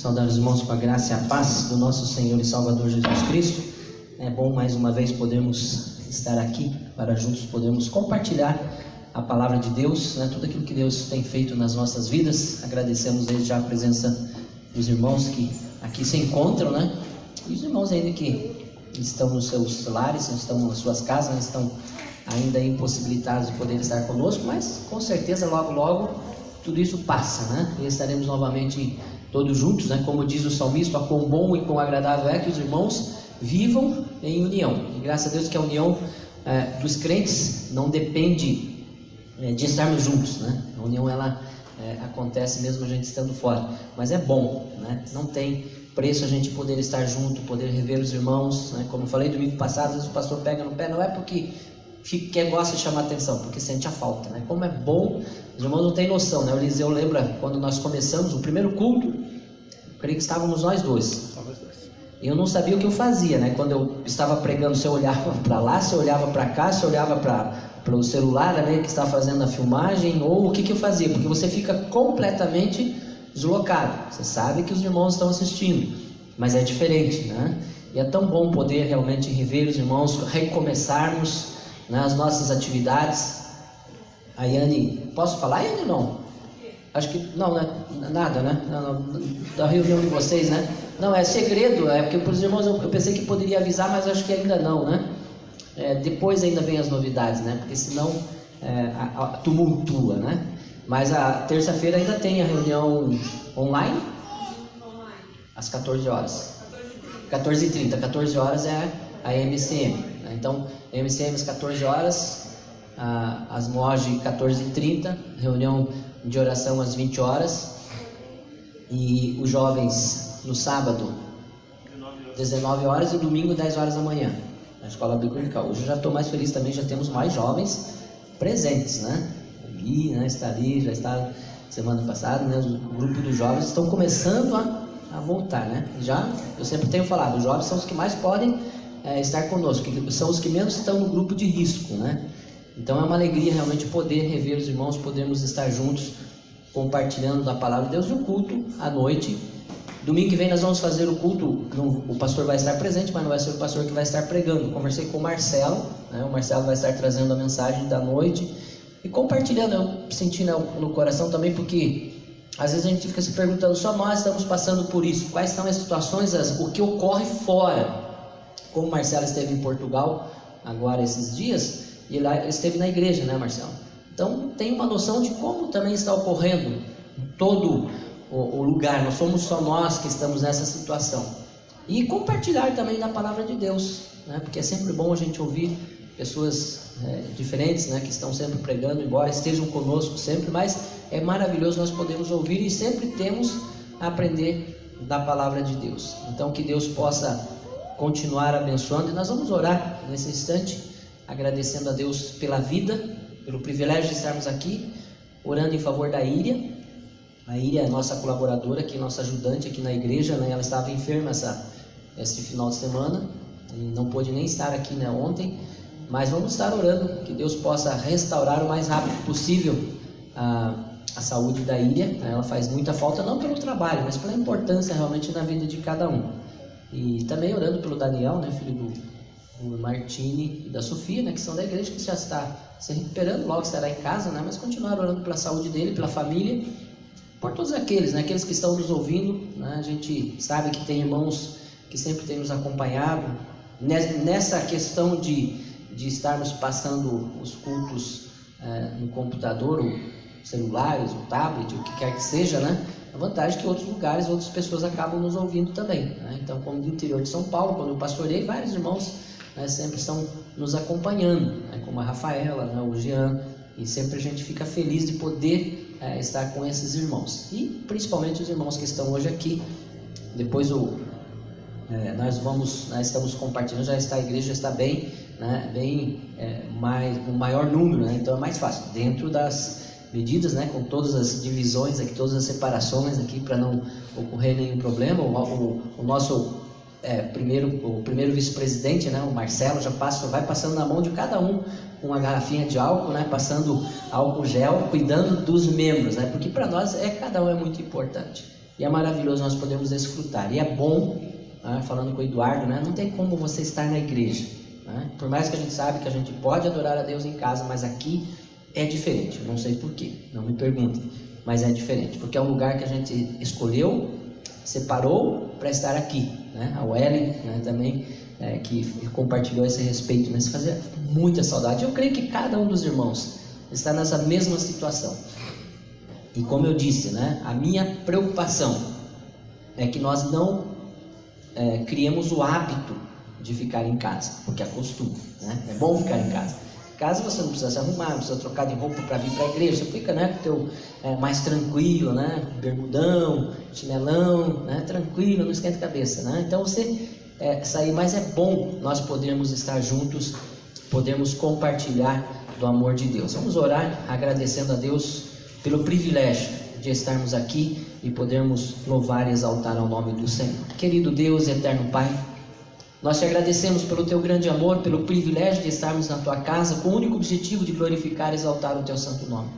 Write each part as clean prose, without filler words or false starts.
Saudar os irmãos com a graça e a paz do nosso Senhor e Salvador Jesus Cristo. É bom mais uma vez podermos estar aqui para juntos podermos compartilhar a palavra de Deus, né? Tudo aquilo que Deus tem feito nas nossas vidas. Agradecemos desde já a presença dos irmãos que aqui se encontram, né? E os irmãos ainda que estão nos seus lares, estão nas suas casas, estão ainda impossibilitados de poder estar conosco, mas com certeza logo logo tudo isso passa, né? E estaremos novamente todos juntos, né? Como diz o salmista, quão bom e quão agradável é que os irmãos vivam em união. E graças a Deus que a união dos crentes não depende de estarmos juntos, né? A união ela acontece mesmo a gente estando fora, mas é bom, né? Não tem preço a gente poder estar junto, poder rever os irmãos, né? Como eu falei domingo passado, às vezes o pastor pega no pé, não é porque gosta de chamar atenção, porque sente a falta, né? Como é bom, os irmãos não têm noção, né? O Eliseu lembra quando nós começamos o primeiro culto, eu creio que estávamos nós dois. E eu não sabia o que eu fazia, né? Quando eu estava pregando, se eu olhava para lá, se eu olhava para cá, se eu olhava para o celular, né, que está fazendo a filmagem, ou o que eu fazia, porque você fica completamente deslocado. Você sabe que os irmãos estão assistindo, mas é diferente, né? E é tão bom poder realmente rever os irmãos, recomeçarmos, né, as nossas atividades. A Yane, posso falar, Yane, ou não? Acho que não, né? Nada, né? Não, da reunião de vocês, né? Não, é segredo, porque para os irmãos eu pensei que poderia avisar, mas acho que ainda não, né? Depois ainda vem as novidades, né? Porque senão tumultua, né? Mas a terça-feira ainda tem a reunião online, às 14 horas. 14h30, 14 horas é a MCM, né? Então, MCM às 14 horas, as MOG 14h30, reunião de oração às 20 horas, e os jovens no sábado 19 horas e domingo 10 horas da manhã na escola bíblica. Hoje eu já estou mais feliz também, já temos mais jovens presentes, né? O Gui, né, está ali, já está semana passada, né? O grupo dos jovens estão começando a voltar, né? Já, eu sempre tenho falado, os jovens são os que mais podem estar conosco, que são os que menos estão no grupo de risco, né? Então é uma alegria realmente poder rever os irmãos, podermos estar juntos compartilhando da palavra de Deus. E o culto à noite, domingo que vem nós vamos fazer o culto, o pastor vai estar presente, mas não vai ser o pastor que vai estar pregando. Conversei com o Marcelo, né? O Marcelo vai estar trazendo a mensagem da noite e compartilhando. Eu senti no coração também, porque às vezes a gente fica se perguntando, só nós estamos passando por isso, quais são as situações, o que ocorre fora. Como o Marcelo esteve em Portugal agora esses dias, e ele esteve na igreja, né, Marcelo? Então tem uma noção de como também está ocorrendo em todo o lugar. Não somos só nós que estamos nessa situação. E compartilhar também da palavra de Deus, né? Porque é sempre bom a gente ouvir pessoas diferentes, né, que estão sempre pregando, embora estejam conosco sempre, mas é maravilhoso nós podemos ouvir e sempre temos a aprender da palavra de Deus. Então que Deus possa continuar abençoando, e nós vamos orar nesse instante, agradecendo a Deus pela vida, pelo privilégio de estarmos aqui, orando em favor da Íria. A Íria é nossa colaboradora aqui, nossa ajudante aqui na igreja, né? Ela estava enferma esse final de semana e não pôde nem estar aqui, né, ontem, mas vamos estar orando que Deus possa restaurar o mais rápido possível a saúde da Íria, né? Ela faz muita falta, não pelo trabalho, mas pela importância realmente na vida de cada um. E também orando pelo Daniel, né, filho do Martini e da Sofia, né, que são da igreja, que já está se recuperando, logo estará em casa, né, mas continuar orando pela saúde dele, pela família, por todos aqueles, né, aqueles que estão nos ouvindo, né? A gente sabe que tem irmãos que sempre têm nos acompanhado nessa questão de estarmos passando os cultos no computador, ou celulares, ou tablet, o que quer que seja, né? A vantagem é que outros lugares, outras pessoas acabam nos ouvindo também, né? Então, como do interior de São Paulo, quando eu pastorei, vários irmãos, né, sempre estão nos acompanhando, né, como a Rafaela, né, o Jean, e sempre a gente fica feliz de poder estar com esses irmãos, e principalmente os irmãos que estão hoje aqui. Depois nós estamos compartilhando, já está a igreja, já está bem, né, o maior número, né? Então é mais fácil, dentro das medidas, né, com todas as divisões aqui, todas as separações aqui, para não ocorrer nenhum problema. O nosso primeiro vice-presidente, né, o Marcelo, vai passando na mão de cada um uma garrafinha de álcool, né, passando álcool gel, cuidando dos membros, né, porque para nós cada um é muito importante. E é maravilhoso nós podermos desfrutar. E é bom, né, falando com o Eduardo, né, não tem como você estar na igreja, né? Por mais que a gente sabe que a gente pode adorar a Deus em casa, mas aqui é diferente. Eu não sei porquê, não me perguntem, mas é diferente, porque é um lugar que a gente escolheu, separou para estar aqui, né? A Welly, né, também, que compartilhou esse respeito, né? Se fazia muita saudade. Eu creio que cada um dos irmãos está nessa mesma situação. E como eu disse, né, a minha preocupação é que nós não criemos o hábito de ficar em casa, porque é costume, né? É bom ficar em casa. Em casa você não precisa se arrumar, não precisa trocar de roupa para vir para a igreja, você fica, né, com o teu mais tranquilo, né, bermudão, chinelão, né, tranquilo, não esquenta a cabeça, né? Então você sair, mas é bom nós podermos estar juntos, podermos compartilhar do amor de Deus. Vamos orar agradecendo a Deus pelo privilégio de estarmos aqui e podermos louvar e exaltar ao nome do Senhor. Querido Deus, eterno Pai, nós te agradecemos pelo teu grande amor, pelo privilégio de estarmos na tua casa com o único objetivo de glorificar e exaltar o teu santo nome.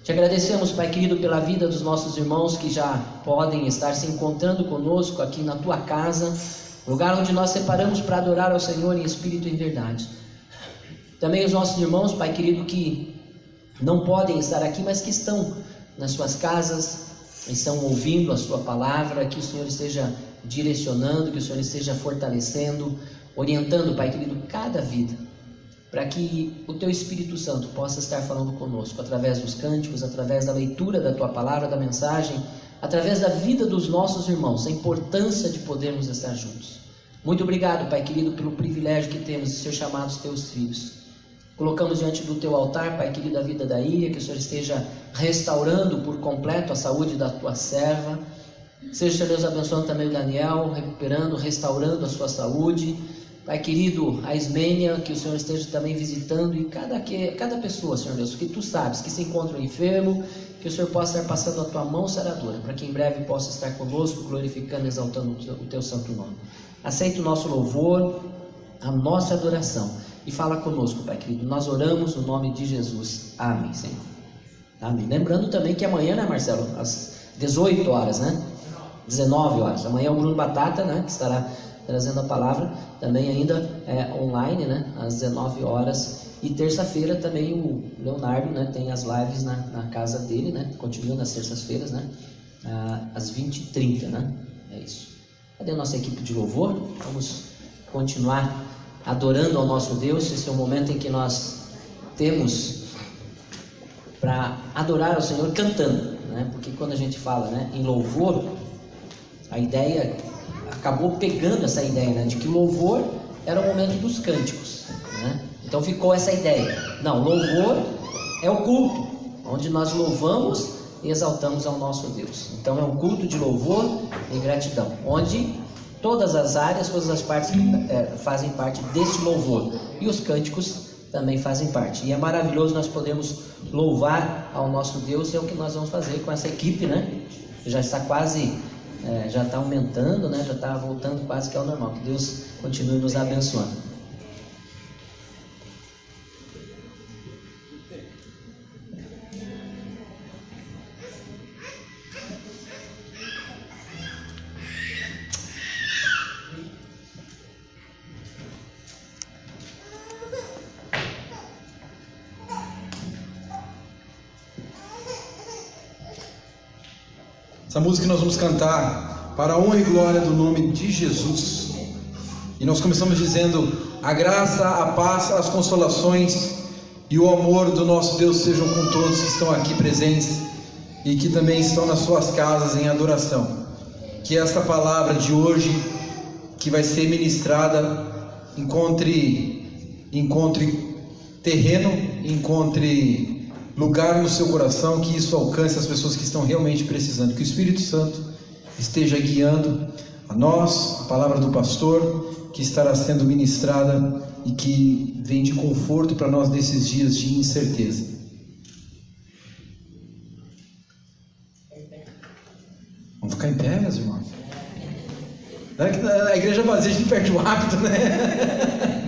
Te agradecemos, Pai querido, pela vida dos nossos irmãos que já podem estar se encontrando conosco aqui na tua casa, lugar onde nós separamos para adorar ao Senhor em espírito e em verdade. Também os nossos irmãos, Pai querido, que não podem estar aqui, mas que estão nas suas casas, estão ouvindo a sua palavra, que o Senhor esteja direcionando, que o Senhor esteja fortalecendo, orientando, Pai querido, cada vida, para que o teu Espírito Santo possa estar falando conosco, através dos cânticos, através da leitura da tua palavra, da mensagem, através da vida dos nossos irmãos, a importância de podermos estar juntos. Muito obrigado, Pai querido, pelo privilégio que temos de ser chamados teus filhos. Colocamos diante do teu altar, Pai querido, a vida da Ilha, que o Senhor esteja restaurando por completo a saúde da tua serva. Seja, Senhor Deus, abençoando também o Daniel, recuperando, restaurando a sua saúde. Pai querido, a Ismênia, que o Senhor esteja também visitando, e cada pessoa, Senhor Deus, que tu sabes que se encontra enfermo, que o Senhor possa estar passando a tua mão saradora, para que em breve possa estar conosco, glorificando e exaltando o teu santo nome. Aceita o nosso louvor, a nossa adoração, e fala conosco, Pai querido. Nós oramos no nome de Jesus. Amém, Senhor. Amém. Lembrando também que amanhã, né, Marcelo, às 18 horas, né? 19 horas. Amanhã o Bruno Batata, né, que estará trazendo a palavra, também ainda online, né, às 19 horas. E terça-feira também o Leonardo, né, tem as lives na casa dele, né? Continua nas terças-feiras, né? Às 20h30, né? É isso. Cadê a nossa equipe de louvor? Vamos continuar adorando ao nosso Deus. Esse é o momento em que nós temos para adorar ao Senhor cantando, né? Porque quando a gente fala, né, em louvor, a ideia acabou pegando essa ideia, né, de que o louvor era o momento dos cânticos, né? Então ficou essa ideia. Não, louvor é o culto, onde nós louvamos e exaltamos ao nosso Deus. Então é um culto de louvor e gratidão, onde todas as áreas, todas as partes fazem parte deste louvor, e os cânticos também fazem parte. E é maravilhoso nós podemos louvar ao nosso Deus, e é o que nós vamos fazer com essa equipe, né? Já está quase, já está aumentando, né? Já está voltando quase que ao normal. Que Deus continue nos abençoando. Essa música que nós vamos cantar para a honra e glória do nome de Jesus. E nós começamos dizendo: a graça, a paz, as consolações e o amor do nosso Deus sejam com todos que estão aqui presentes e que também estão nas suas casas em adoração. Que esta palavra de hoje, que vai ser ministrada, encontre terreno, encontre lugar no seu coração, que isso alcance as pessoas que estão realmente precisando, que o Espírito Santo esteja guiando a nós, a palavra do pastor que estará sendo ministrada e que vem de conforto para nós nesses dias de incerteza. Vamos ficar em pé, meus irmãos? A igreja vazia, a gente perde o hábito, né?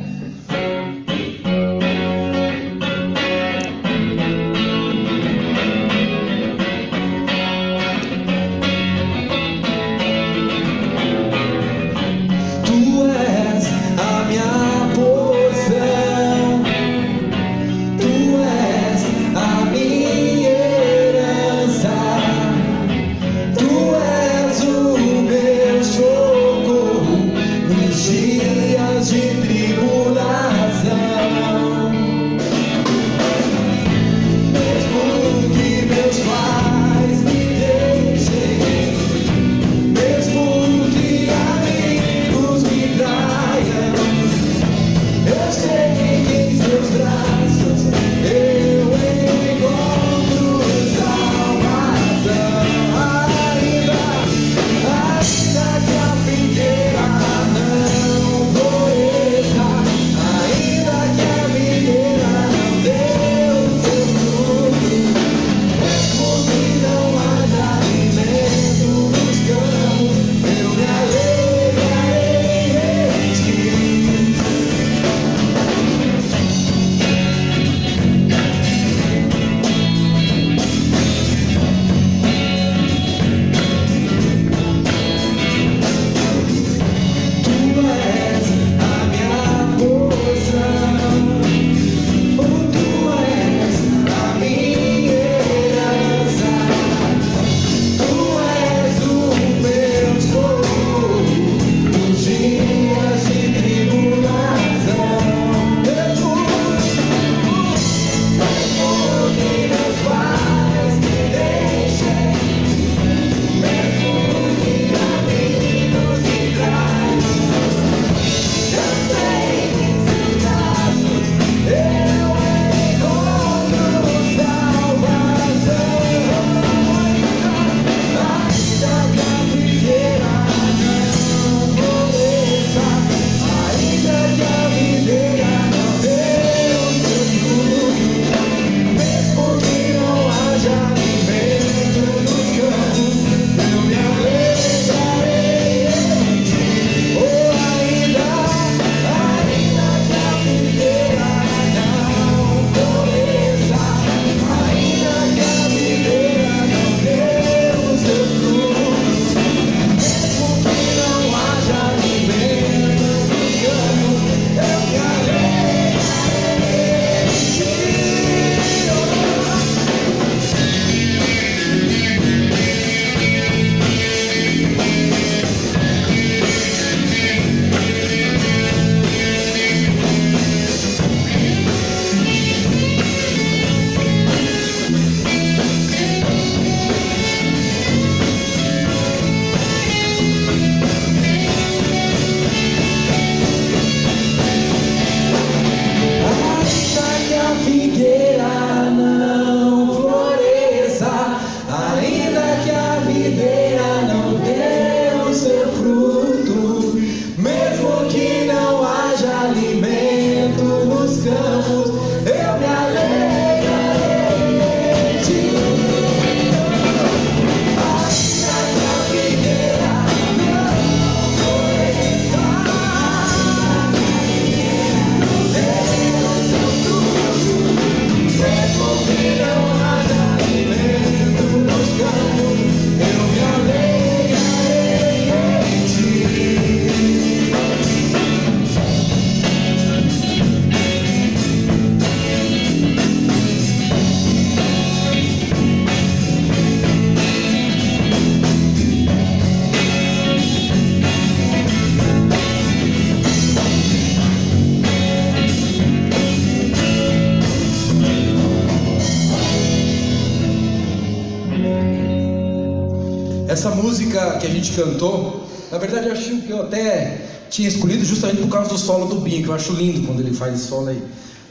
Essa música que a gente cantou, na verdade eu acho que eu até tinha escolhido justamente por causa do solo do Binho, que eu acho lindo quando ele faz esse solo aí.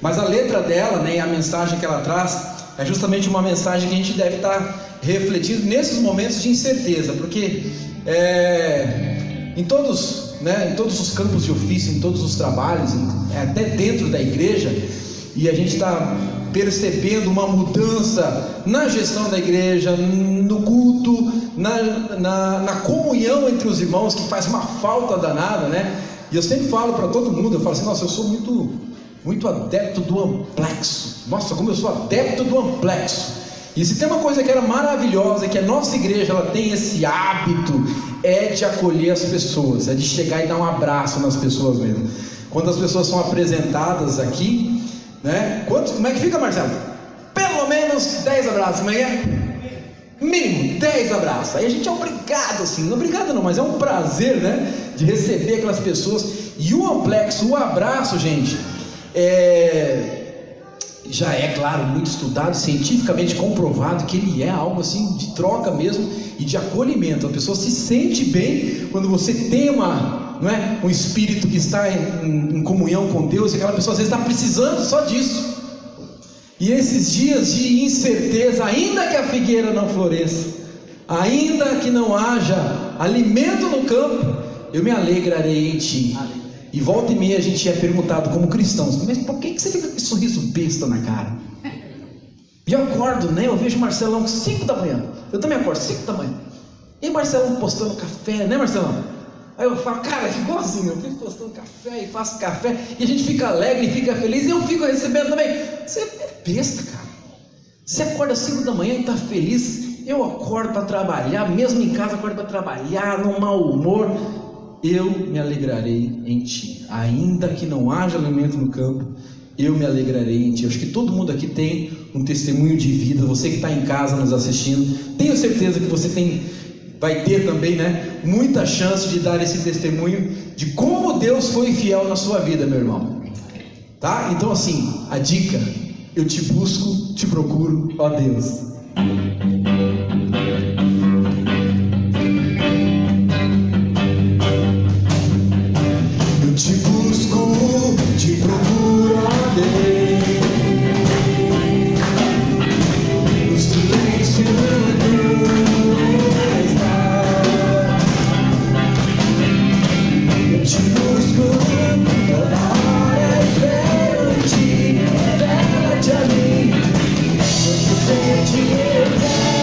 Mas a letra dela, né, e a mensagem que ela traz, é justamente uma mensagem que a gente deve estar refletindo nesses momentos de incerteza, porque em todos os campos de ofício, em todos os trabalhos, até dentro da igreja, e a gente está percebendo uma mudança na gestão da igreja, no culto, na comunhão entre os irmãos, que faz uma falta danada, né? E eu sempre falo para todo mundo, eu falo assim, nossa, eu sou muito adepto do amplexo. Nossa, como eu sou adepto do amplexo. E se tem uma coisa que era maravilhosa, que a nossa igreja ela tem esse hábito, é de acolher as pessoas, é de chegar e dar um abraço nas pessoas mesmo. Quando as pessoas são apresentadas aqui, né? Como é que fica, Marcelo? Pelo menos 10 abraços, como é que é? Mínimo 10 abraços. Aí a gente é obrigado, assim, não obrigado não, mas é um prazer, né? De receber aquelas pessoas. E o amplexo, o abraço, gente, já é, claro, muito estudado, cientificamente comprovado que ele é algo assim de troca mesmo e de acolhimento. A pessoa se sente bem quando você tem um espírito que está em comunhão com Deus, e aquela pessoa às vezes está precisando só disso. E esses dias de incerteza, ainda que a figueira não floresça, ainda que não haja alimento no campo, eu me alegrarei em ti. E volta e meia a gente é perguntado como cristãos, mas por que você fica com esse sorriso besta na cara? E eu acordo, né? Eu vejo o Marcelão 5 da manhã. Eu também acordo 5 da manhã. E o Marcelão postando café, né, Marcelão? Aí eu falo, cara, igualzinho, eu fico postando café e faço café, e a gente fica alegre e fica feliz, e eu fico recebendo também. Você é besta, cara. Você acorda 5 da manhã e está feliz. Eu acordo para trabalhar, mesmo em casa acordo para trabalhar, num mau humor. Eu me alegrarei em ti, ainda que não haja alimento no campo, eu me alegrarei em ti. Eu acho que todo mundo aqui tem um testemunho de vida. Você que está em casa nos assistindo, tenho certeza que você vai ter também, né, muita chance de dar esse testemunho de como Deus foi fiel na sua vida, meu irmão. Tá? Então assim, a dica: eu te busco, te procuro, ó Deus. Eu te busco, te procuro, ó Deus. No silêncio eu te busco, toda hora espero em ti, revela-te a mim, quando sente eu quero.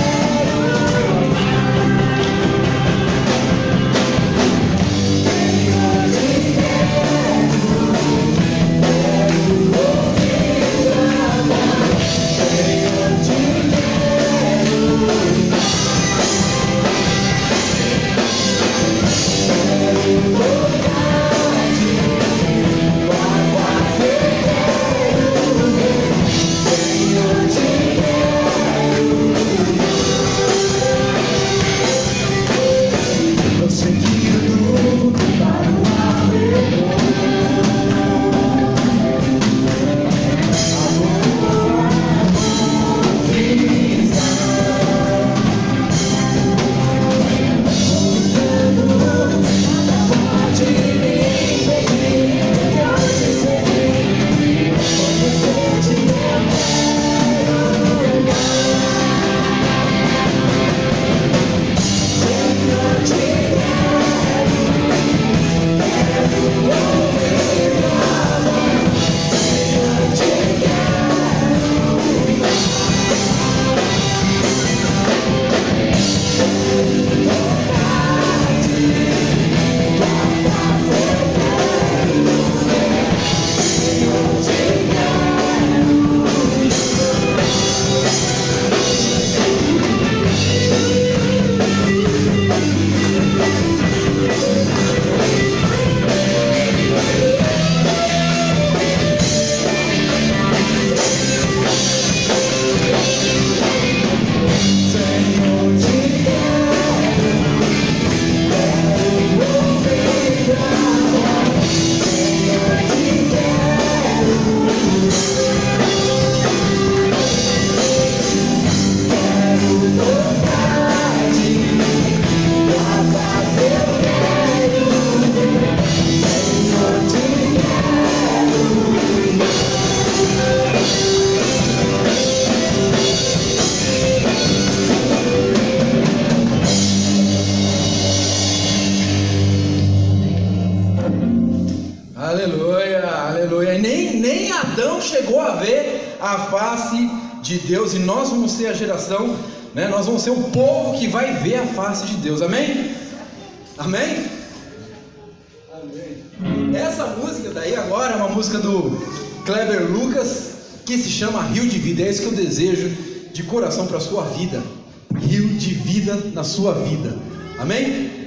nem Adão chegou a ver a face de Deus, e nós vamos ser a geração, né? Nós vamos ser o povo que vai ver a face de Deus. Amém? Amém? Amém. Essa música daí agora é uma música do Kleber Lucas, que se chama Rio de Vida. É isso que eu desejo de coração para a sua vida. Rio de vida na sua vida. Amém?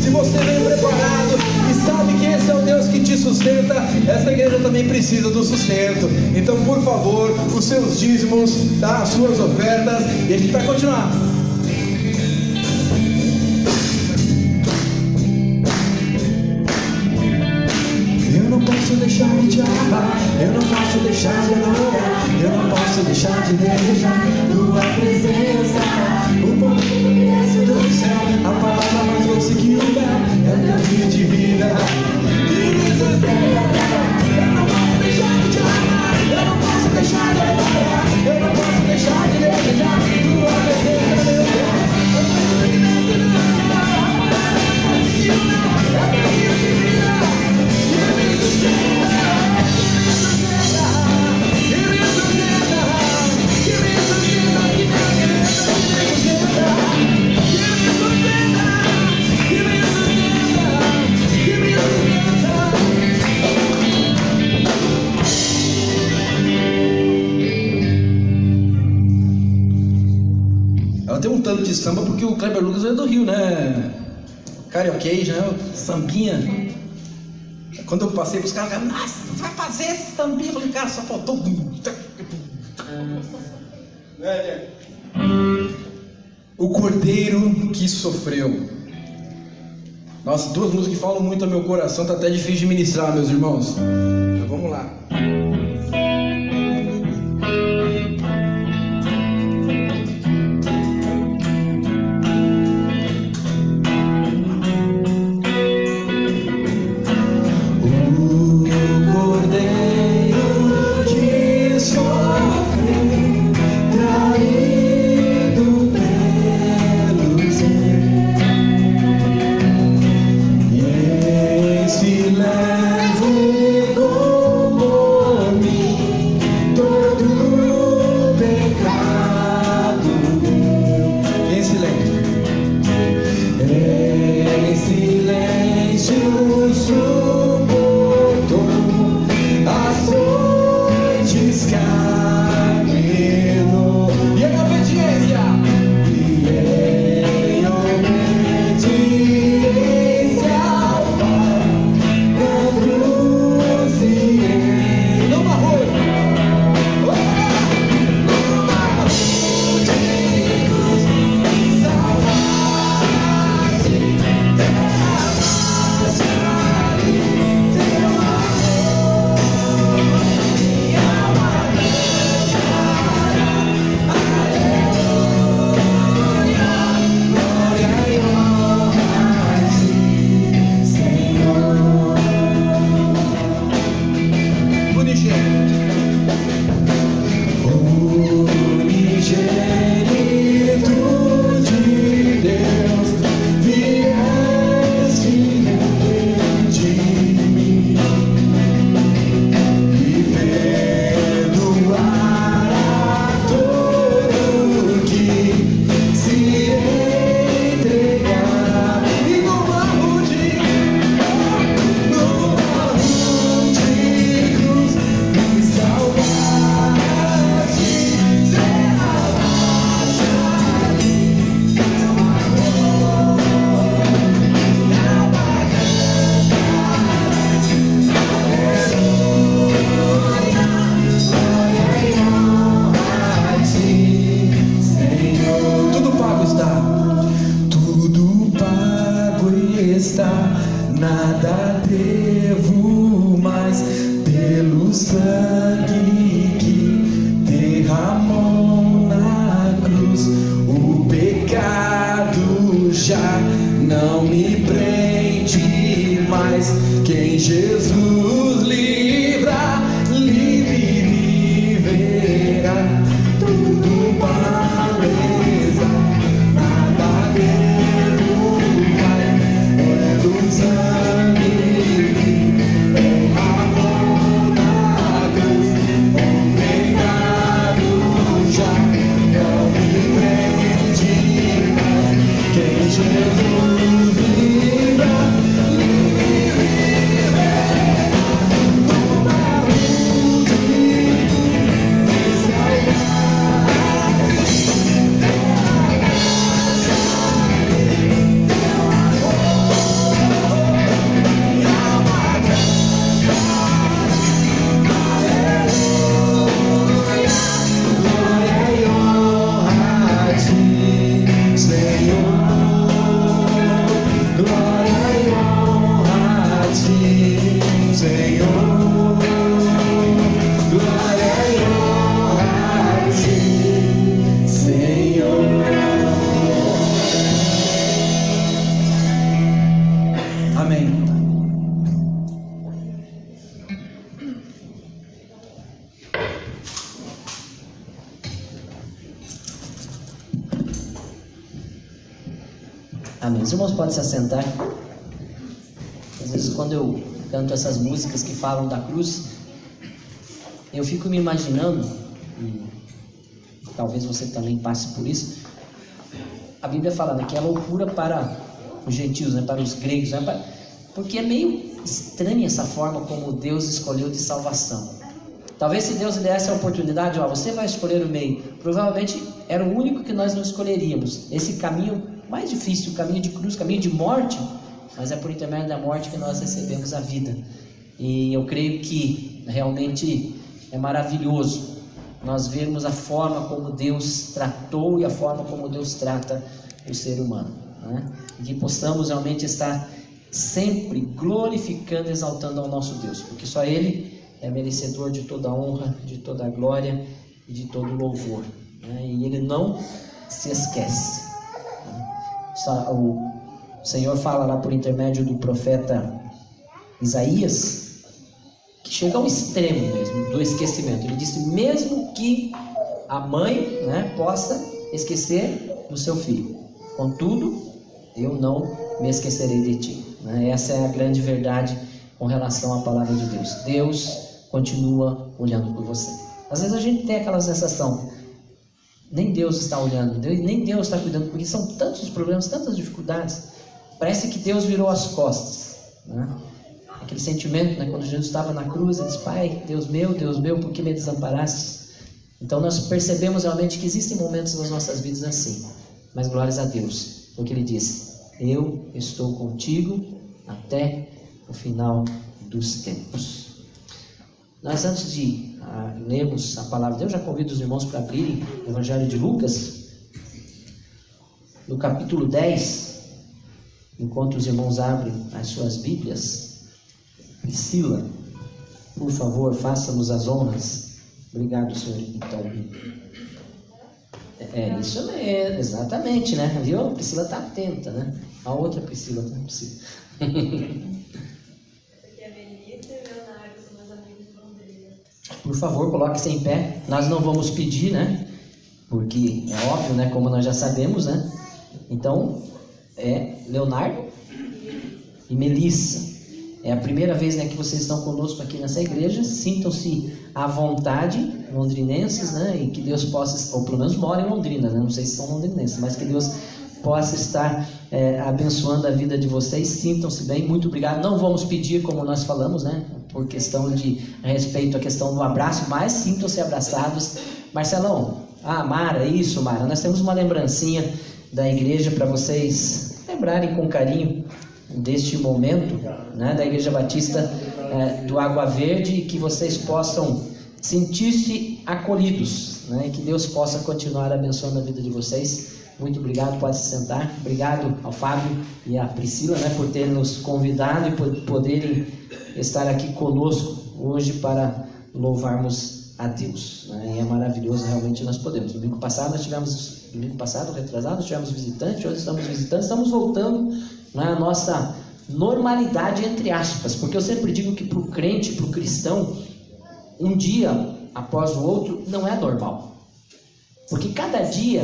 Se você vem preparado e sabe que esse é o Deus que te sustenta, essa igreja também precisa do sustento. Então, por favor, os seus dízimos, tá? As suas ofertas, e a gente vai continuar. Eu não posso deixar de te amar, eu não posso deixar de amar. Eu não posso deixar de desejar tua presença. O pão que desce do céu, a palavra mais doce que o mel, é o meu dia de vida que me sustenta. Eu não posso deixar de te amar, eu não posso deixar de adorar, eu não posso deixar de desejar tua presença, meu Deus. É o meu dia de vida que me sustenta. Ela tem um tanto de samba porque o Kleber Lucas é do Rio, né? Carioquês, né? Sambinha. Quando eu passei pros caras, nossa, você vai fazer esse sambinha? Eu falei, cara, só faltou. O Cordeiro que Sofreu. Nossa, duas músicas que falam muito ao meu coração, tá até difícil de ministrar, meus irmãos. Mas vamos lá. Nada devo mais pelo sangue que derramou na cruz. O pecado já não me prende mais. Quem Jesus livra, livre viverá. Tudo beleza, nada devo mais pelo sangue que derramou na cruz. O pecado já não me prende mais. Quem Jesus livra, livre viverá. Amém. Os irmãos podem se assentar. Às vezes quando eu canto essas músicas que falam da cruz, eu fico me imaginando, e talvez você também passe por isso, a Bíblia fala, né, que é loucura para os gentios, né, para os gregos, né, porque é meio estranha essa forma como Deus escolheu de salvação. Talvez se Deus desse a oportunidade, você vai escolher o meio, provavelmente era o único que nós não escolheríamos, esse caminho mais difícil, o caminho de cruz, o caminho de morte, mas é por intermédio da morte que nós recebemos a vida. E eu creio que realmente é maravilhoso nós vermos a forma como Deus tratou e a forma como Deus trata o ser humano, né? E que possamos realmente estar sempre glorificando e exaltando ao nosso Deus, porque só Ele é merecedor de toda a honra, de toda a glória e de todo o louvor, né? E Ele não se esquece, né? O Senhor fala lá por intermédio do profeta Isaías, que chega ao extremo mesmo do esquecimento. Ele disse, mesmo que a mãe, né, possa esquecer do seu filho, contudo, eu não me esquecerei de ti, né? Essa é a grande verdade com relação à palavra de Deus. Deus continua olhando por você. Às vezes a gente tem aquela sensação, nem Deus está olhando, nem Deus está cuidando, porque são tantos os problemas, tantas dificuldades, parece que Deus virou as costas, né? Aquele sentimento, né, quando Jesus estava na cruz, ele disse, Pai, Deus meu, por que me desamparaste? Então nós percebemos realmente que existem momentos nas nossas vidas assim, mas glórias a Deus, porque Ele diz, eu estou contigo até o final dos tempos. Nós, antes de lermos a palavra de Deus, já convido os irmãos para abrirem o Evangelho de Lucas, no capítulo 10, enquanto os irmãos abrem as suas Bíblias. Priscila, por favor, faça-nos as honras. Obrigado, senhor. Então, isso mesmo, exatamente, né? Viu? A Priscila está atenta, né? A outra Priscila, né? Priscila. Essa aqui é a Melissa e o Leonardo, são meus amigos de Londrina. Por favor, coloque-se em pé. Nós não vamos pedir, né? Porque é óbvio, né? Como nós já sabemos, né? Então, Leonardo e Melissa. É a primeira vez, né, que vocês estão conosco aqui nessa igreja. Sintam-se à vontade, londrinenses, né? E que Deus possa, ou pelo menos moram em Londrina, né? Não sei se são londrinenses, mas que Deus possa estar abençoando a vida de vocês. Sintam-se bem, muito obrigado. Não vamos pedir, como nós falamos, né? Por questão de respeito à questão do abraço, mas sintam-se abraçados. Marcelão, Mara, nós temos uma lembrancinha da igreja para vocês lembrarem com carinho deste momento, né, da Igreja Batista do Água Verde, e que vocês possam sentir-se acolhidos, né, e que Deus possa continuar abençoando a vida de vocês. Muito obrigado, pode se sentar. Obrigado ao Fábio e à Priscila, né, por terem nos convidado e por poderem estar aqui conosco hoje para louvarmos a Deus, né, e é maravilhoso, realmente nós podemos. Domingo passado, retrasado, nós tivemos visitantes, hoje estamos visitando, estamos voltando na nossa normalidade, entre aspas, porque eu sempre digo que para o crente, para o cristão, um dia após o outro não é normal, porque cada dia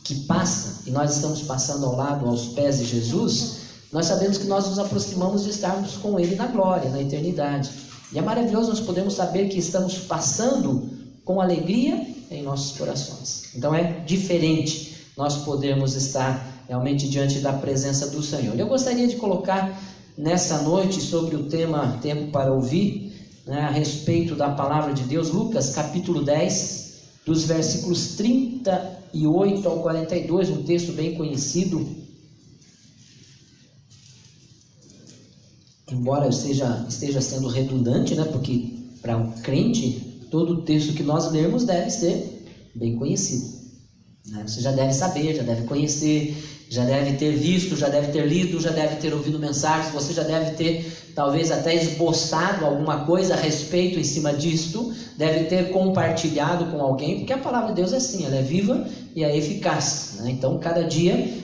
que passa, e nós estamos passando ao lado, aos pés de Jesus, nós sabemos que nós nos aproximamos de estarmos com Ele na glória, na eternidade, e é maravilhoso nós podemos saber que estamos passando com alegria em nossos corações. Então é diferente nós podermos estar realmente diante da presença do Senhor. Eu gostaria de colocar nessa noite sobre o tema Tempo para Ouvir, né, a respeito da palavra de Deus, Lucas capítulo 10, dos versículos 38 ao 42, um texto bem conhecido. Embora eu esteja sendo redundante, né, porque para um crente, todo texto que nós lermos deve ser bem conhecido. Você já deve saber, já deve conhecer, já deve ter visto, já deve ter lido, já deve ter ouvido mensagens, você já deve ter talvez até esboçado alguma coisa a respeito em cima disto, deve ter compartilhado com alguém, porque a palavra de Deus é assim, ela é viva e é eficaz, né? Então cada dia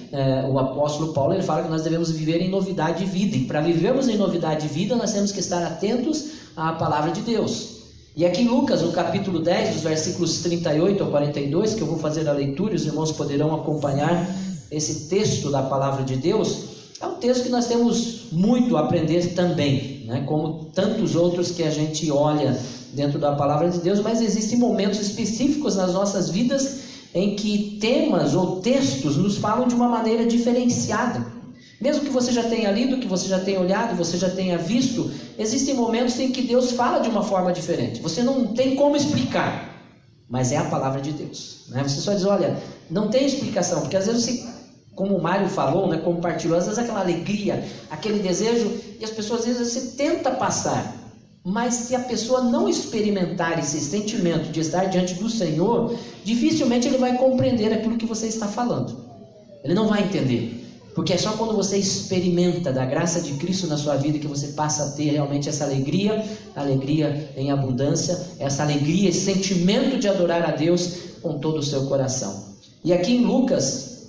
o apóstolo Paulo ele fala que nós devemos viver em novidade de vida, e para vivermos em novidade de vida nós temos que estar atentos à palavra de Deus. E aqui em Lucas, no capítulo 10, dos versículos 38 ao 42, que eu vou fazer a leitura e os irmãos poderão acompanhar esse texto da palavra de Deus, é um texto que nós temos muito a aprender também, né? Como tantos outros que a gente olha dentro da palavra de Deus, mas existem momentos específicos nas nossas vidas em que temas ou textos nos falam de uma maneira diferenciada. Mesmo que você já tenha lido, que você já tenha olhado, você já tenha visto, existem momentos em que Deus fala de uma forma diferente. Você não tem como explicar, mas é a palavra de Deus, né? Você só diz, olha, não tem explicação, porque às vezes você, como o Mário falou, né, compartilhou, às vezes aquela alegria, aquele desejo, e as pessoas às vezes você tenta passar, mas se a pessoa não experimentar esse sentimento de estar diante do Senhor, dificilmente ele vai compreender aquilo que você está falando. Ele não vai entender. Porque é só quando você experimenta da graça de Cristo na sua vida que você passa a ter realmente essa alegria em abundância, essa alegria, esse sentimento de adorar a Deus com todo o seu coração. E aqui em Lucas,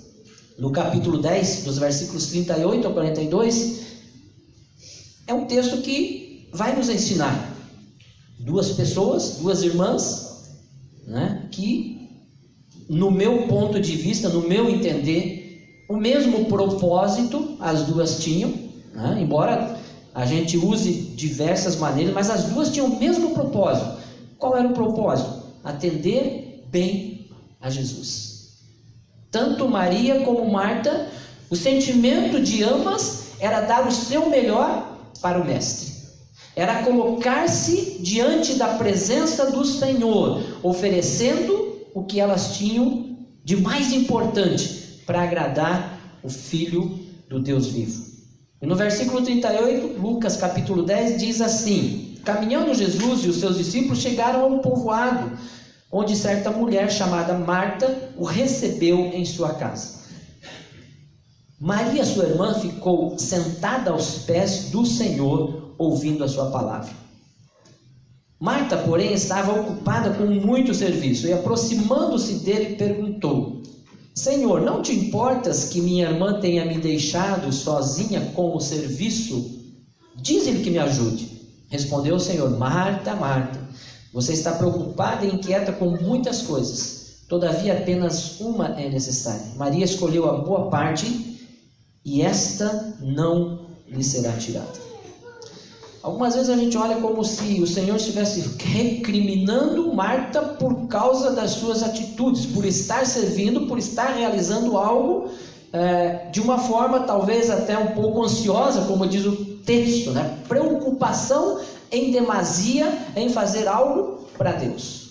no capítulo 10, dos versículos 38 a 42, é um texto que vai nos ensinar duas pessoas, duas irmãs, né, que, no meu ponto de vista, no meu entender, o mesmo propósito as duas tinham, né? Embora a gente use diversas maneiras, mas as duas tinham o mesmo propósito. Qual era o propósito? Atender bem a Jesus. Tanto Maria como Marta, o sentimento de ambas era dar o seu melhor para o Mestre. Era colocar-se diante da presença do Senhor, oferecendo o que elas tinham de mais importante para agradar o Filho do Deus vivo. E no versículo 38, Lucas capítulo 10, diz assim: caminhando Jesus e os seus discípulos chegaram a um povoado, onde certa mulher chamada Marta o recebeu em sua casa. Maria, sua irmã, ficou sentada aos pés do Senhor, ouvindo a sua palavra. Marta, porém, estava ocupada com muito serviço, e aproximando-se dele, perguntou: Senhor, não te importas que minha irmã tenha me deixado sozinha com o serviço? Diz-lhe que me ajude. Respondeu o Senhor: Marta, Marta, você está preocupada e inquieta com muitas coisas, todavia apenas uma é necessária. Maria escolheu a boa parte, e esta não lhe será tirada. Algumas vezes a gente olha como se o Senhor estivesse recriminando Marta por causa das suas atitudes, por estar servindo, por estar realizando algo de uma forma talvez até um pouco ansiosa, como diz o texto, né? Preocupação em demasia em fazer algo para Deus.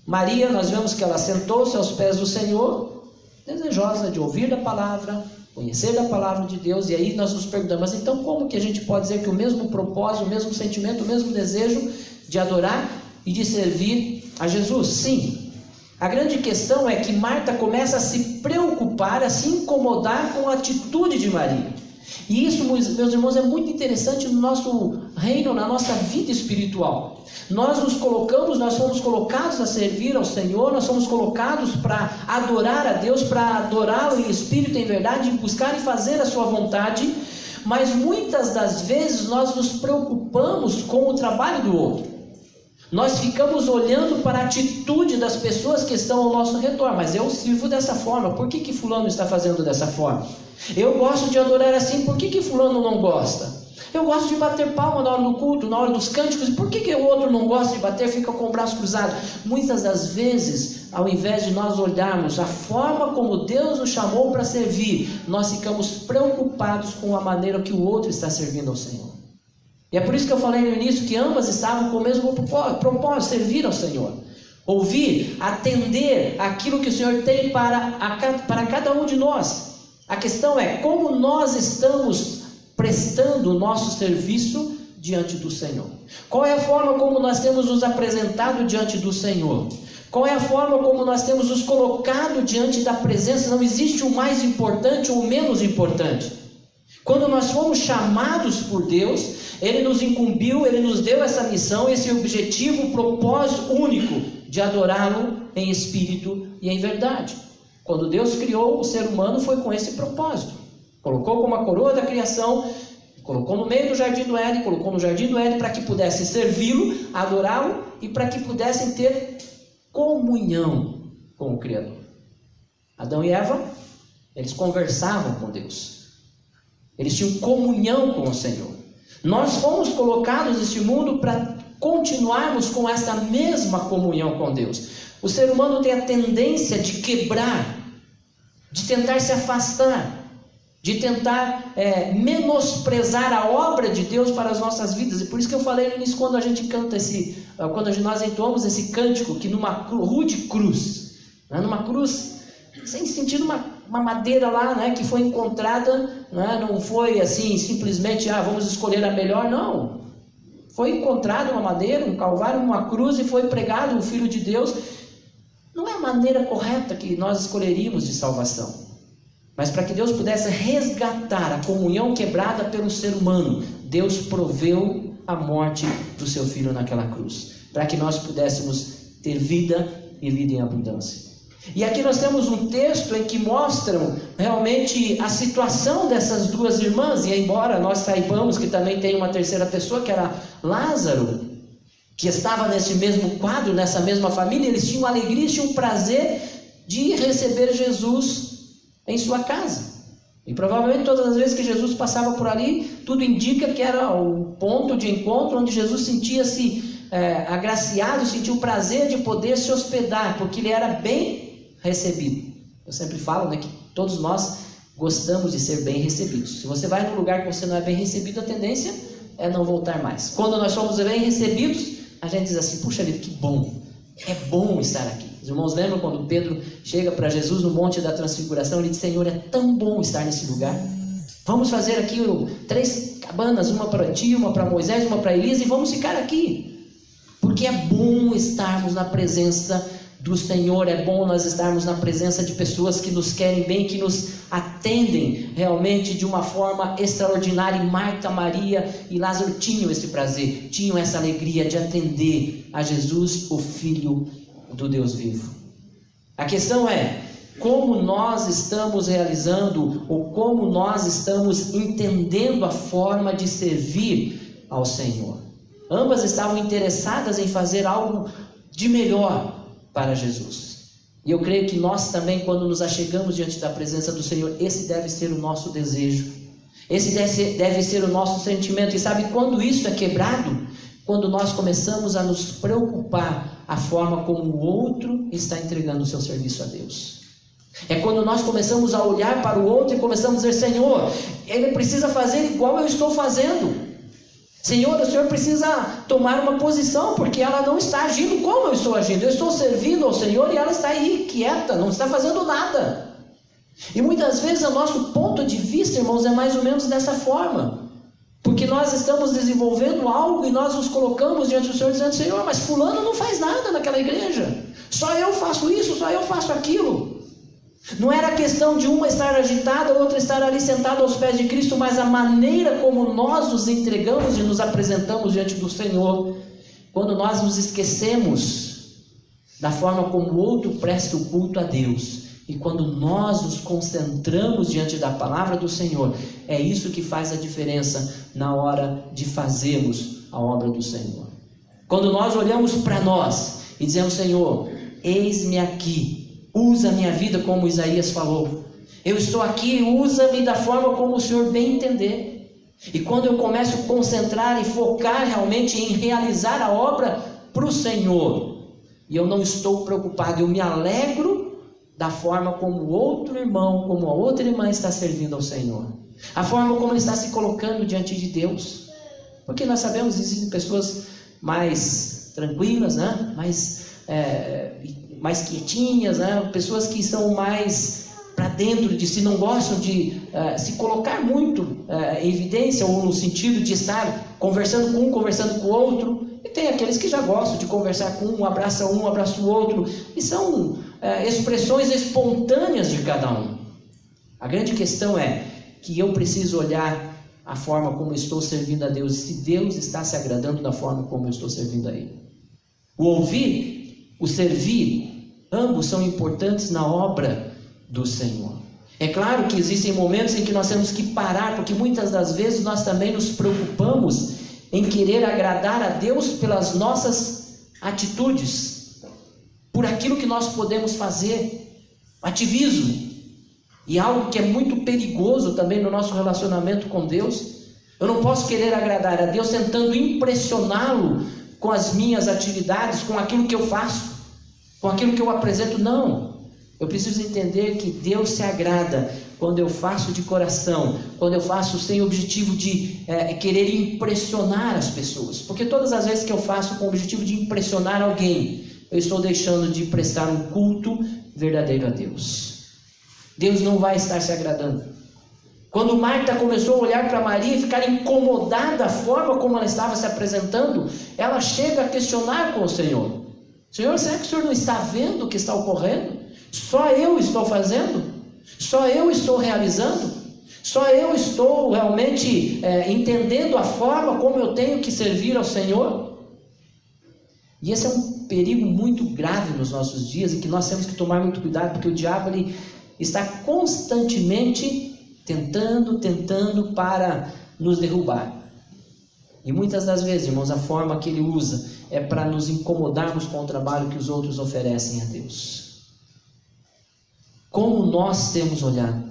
Maria, nós vemos que ela sentou-se aos pés do Senhor, desejosa de ouvir a palavra, conhecer da palavra de Deus, e aí nós nos perguntamos, mas então como que a gente pode dizer que o mesmo propósito, o mesmo sentimento, o mesmo desejo de adorar e de servir a Jesus? Sim, a grande questão é que Marta começa a se preocupar, a se incomodar com a atitude de Maria. E isso, meus irmãos, é muito interessante no nosso reino, na nossa vida espiritual. Nós fomos colocados a servir ao Senhor, nós fomos colocados para adorar a Deus, para adorá-lo em espírito e em verdade, buscar e fazer a sua vontade, mas muitas das vezes nós nos preocupamos com o trabalho do outro. Nós ficamos olhando para a atitude das pessoas que estão ao nosso redor, mas eu sirvo dessa forma, por que fulano está fazendo dessa forma? Eu gosto de adorar assim, por que fulano não gosta? Eu gosto de bater palma na hora do culto, na hora dos cânticos, por que o outro não gosta de bater, fica com o braço cruzado? Muitas das vezes, ao invés de nós olharmos a forma como Deus nos chamou para servir, nós ficamos preocupados com a maneira que o outro está servindo ao Senhor. E é por isso que eu falei no início que ambas estavam com o mesmo propósito, servir ao Senhor. Ouvir, atender aquilo que o Senhor tem para cada um de nós. A questão é como nós estamos prestando o nosso serviço diante do Senhor. Qual é a forma como nós temos nos apresentado diante do Senhor? Qual é a forma como nós temos nos colocado diante da presença? Não existe o mais importante ou o menos importante. Quando nós fomos chamados por Deus, Ele nos incumbiu, Ele nos deu essa missão, esse objetivo, propósito único de adorá-lo em espírito e em verdade. Quando Deus criou o ser humano, foi com esse propósito. Colocou como a coroa da criação, colocou no meio do jardim do Éden, colocou no jardim do Éden para que pudessem servi-lo, adorá-lo e para que pudessem ter comunhão com o Criador. Adão e Eva Eles conversavam com Deus. Eles tinham comunhão com o Senhor. Nós fomos colocados neste mundo para continuarmos com essa mesma comunhão com Deus. O ser humano tem a tendência de quebrar, de tentar se afastar, de tentar menosprezar a obra de Deus para as nossas vidas. E por isso que eu falei no início, quando a gente canta nós entoamos esse cântico, que numa rude cruz, né, numa cruz, sem sentido uma madeira lá, né, que foi encontrada, né, não foi assim, simplesmente, vamos escolher a melhor, não. Foi encontrada uma madeira, um calvário, uma cruz, e foi pregado o Filho de Deus. Não é a maneira correta que nós escolheríamos de salvação. Mas para que Deus pudesse resgatar a comunhão quebrada pelo ser humano, Deus proveu a morte do seu Filho naquela cruz, para que nós pudéssemos ter vida e vida em abundância. E aqui nós temos um texto em que mostram realmente a situação dessas duas irmãs, e embora nós saibamos que também tem uma terceira pessoa, que era Lázaro, que estava nesse mesmo quadro, nessa mesma família, eles tinham alegria, tinham prazer de receber Jesus em sua casa. E provavelmente todas as vezes que Jesus passava por ali, tudo indica que era o ponto de encontro onde Jesus sentia-se agraciado, sentia o prazer de poder se hospedar, porque ele era bem recebido. Eu sempre falo, né, que todos nós gostamos de ser bem recebidos. Se você vai num lugar que você não é bem recebido, a tendência é não voltar mais. Quando nós somos bem recebidos, a gente diz assim: puxa vida, que bom, é bom estar aqui. Os irmãos lembram quando Pedro chega para Jesus no Monte da Transfiguração, ele diz: Senhor, é tão bom estar nesse lugar. Vamos fazer aqui 3 cabanas, uma para ti, uma para Moisés, uma para Elias, e vamos ficar aqui. Porque é bom estarmos na presença do Senhor, é bom nós estarmos na presença de pessoas que nos querem bem, que nos atendem realmente de uma forma extraordinária. E Marta, Maria e Lázaro tinham esse prazer, tinham essa alegria de atender a Jesus, o Filho do Deus vivo. A questão é como nós estamos realizando, ou como nós estamos entendendo a forma de servir ao Senhor. Ambas estavam interessadas em fazer algo de melhor para Jesus. E eu creio que nós também, quando nos achegamos diante da presença do Senhor, esse deve ser o nosso desejo, esse deve ser o nosso sentimento. E sabe quando isso é quebrado? Quando nós começamos a nos preocupar a forma como o outro está entregando o seu serviço a Deus. É quando nós começamos a olhar para o outro e começamos a dizer: Senhor, ele precisa fazer igual eu estou fazendo. Senhor, o Senhor precisa tomar uma posição, porque ela não está agindo como eu estou agindo. Eu estou servindo ao Senhor e ela está aí quieta, não está fazendo nada. E muitas vezes o nosso ponto de vista, irmãos, é mais ou menos dessa forma. Porque nós estamos desenvolvendo algo e nós nos colocamos diante do Senhor dizendo: Senhor, mas fulano não faz nada naquela igreja. Só eu faço isso, só eu faço aquilo. Não era questão de uma estar agitada, outra estar ali sentada aos pés de Cristo, mas a maneira como nós nos entregamos e nos apresentamos diante do Senhor, quando nós nos esquecemos da forma como o outro presta o culto a Deus, e quando nós nos concentramos diante da palavra do Senhor, é isso que faz a diferença na hora de fazermos a obra do Senhor. Quando nós olhamos para nós e dizemos: Senhor, eis-me aqui, usa a minha vida como Isaías falou. Eu estou aqui, usa-me da forma como o Senhor bem entender. E quando eu começo a concentrar e focar realmente em realizar a obra para o Senhor, e eu não estou preocupado, eu me alegro da forma como o outro irmão, como a outra irmã está servindo ao Senhor, a forma como ele está se colocando diante de Deus. Porque nós sabemos que existem pessoas mais tranquilas, né? mais quietinhas, né? Pessoas que são mais para dentro de si, não gostam de se colocar muito em evidência, ou no sentido de estar conversando com um, conversando com o outro. E tem aqueles que já gostam de conversar com um abraça o outro, e são expressões espontâneas de cada um. A grande questão é que eu preciso olhar a forma como eu estou servindo a Deus, se Deus está se agradando da forma como eu estou servindo a Ele. O ouvir, o servir, ambos são importantes na obra do Senhor. É claro que existem momentos em que nós temos que parar, porque muitas das vezes nós também nos preocupamos em querer agradar a Deus pelas nossas atitudes, por aquilo que nós podemos fazer, ativismo. E algo que é muito perigoso também no nosso relacionamento com Deus. Eu não posso querer agradar a Deus tentando impressioná-lo com as minhas atividades, com aquilo que eu faço, com aquilo que eu apresento. Não. Eu preciso entender que Deus se agrada quando eu faço de coração, quando eu faço sem objetivo de querer impressionar as pessoas. Porque todas as vezes que eu faço com o objetivo de impressionar alguém, eu estou deixando de prestar um culto verdadeiro a Deus. Deus não vai estar se agradando. Quando Marta começou a olhar para Maria e ficar incomodada da forma como ela estava se apresentando, ela chega a questionar com o Senhor: Senhor, será que o Senhor não está vendo o que está ocorrendo? Só eu estou fazendo? Só eu estou realizando? Só eu estou realmente entendendo a forma como eu tenho que servir ao Senhor? E esse é um perigo muito grave nos nossos dias, e que nós temos que tomar muito cuidado, porque o diabo ele está constantemente tentando para nos derrubar. E muitas das vezes, irmãos, a forma que ele usa é para nos incomodarmos com o trabalho que os outros oferecem a Deus. Como nós temos olhado?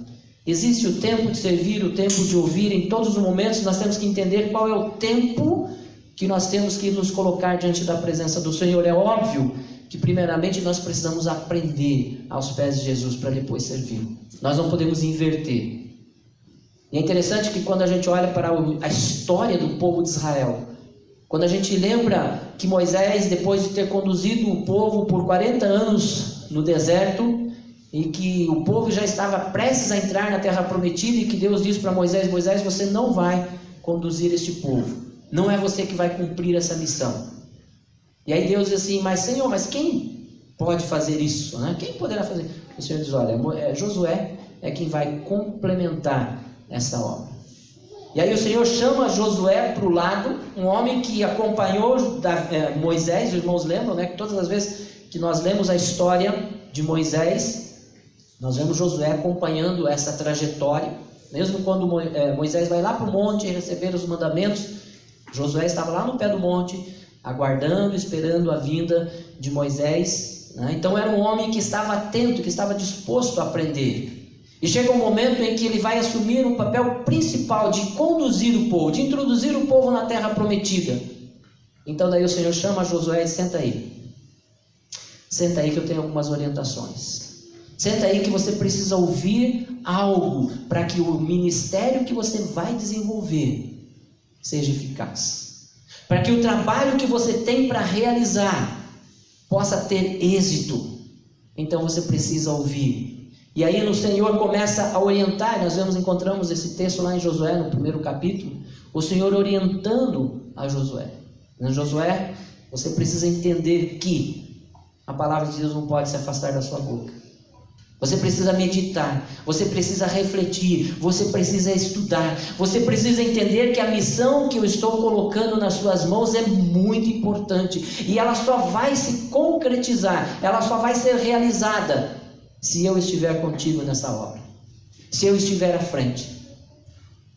Existe o tempo de servir, o tempo de ouvir. Em todos os momentos nós temos que entender qual é o tempo que nós temos que nos colocar diante da presença do Senhor. É óbvio que primeiramente nós precisamos aprender aos pés de Jesus para depois servir. Nós não podemos inverter. E é interessante que quando a gente olha para a história do povo de Israel, quando a gente lembra que Moisés, depois de ter conduzido o povo por 40 anos no deserto, e que o povo já estava prestes a entrar na terra prometida, e que Deus disse para Moisés: Moisés, você não vai conduzir este povo, não é você que vai cumprir essa missão. E aí Deus diz assim: mas Senhor, mas quem pode fazer isso, né? Quem poderá fazer? O Senhor diz: olha, Josué é quem vai complementar essa obra. E aí o Senhor chama Josué para o lado, um homem que acompanhou Moisés. Os irmãos lembram, né, que todas as vezes que nós lemos a história de Moisés, nós vemos Josué acompanhando essa trajetória. Mesmo quando Moisés vai lá para o monte receber os mandamentos, Josué estava lá no pé do monte, aguardando, esperando a vinda de Moisés, né? Então era um homem que estava atento, que estava disposto a aprender. E chega um momento em que ele vai assumir um papel principal de conduzir o povo, de introduzir o povo na terra prometida. Então daí o Senhor chama Josué e: senta aí. Senta aí que eu tenho algumas orientações. Senta aí que você precisa ouvir algo para que o ministério que você vai desenvolver seja eficaz. Para que o trabalho que você tem para realizar possa ter êxito. Então você precisa ouvir. E aí o Senhor começa a orientar. Nós encontramos esse texto lá em Josué, no primeiro capítulo, o Senhor orientando a Josué. Josué, você precisa entender que a palavra de Deus não pode se afastar da sua boca. Você precisa meditar, você precisa refletir, você precisa estudar, você precisa entender que a missão que eu estou colocando nas suas mãos é muito importante, e ela só vai se concretizar, ela só vai ser realizada se eu estiver contigo nessa obra, se eu estiver à frente,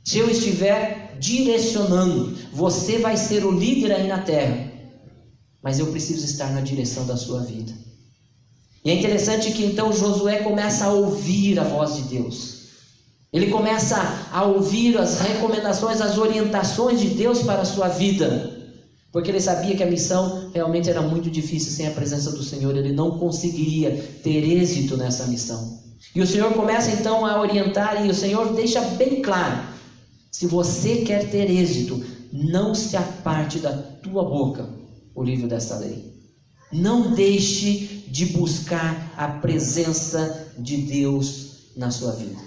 se eu estiver direcionando. Você vai ser o líder aí na terra, mas eu preciso estar na direção da sua vida. E é interessante que então Josué começa a ouvir a voz de Deus. Ele começa a ouvir as recomendações, as orientações de Deus para a sua vida, porque ele sabia que a missão realmente era muito difícil. Sem a presença do Senhor ele não conseguiria ter êxito nessa missão. E o Senhor começa então a orientar, e o Senhor deixa bem claro: se você quer ter êxito, não se aparte da tua boca o livro desta lei. Não deixe de buscar a presença de Deus na sua vida.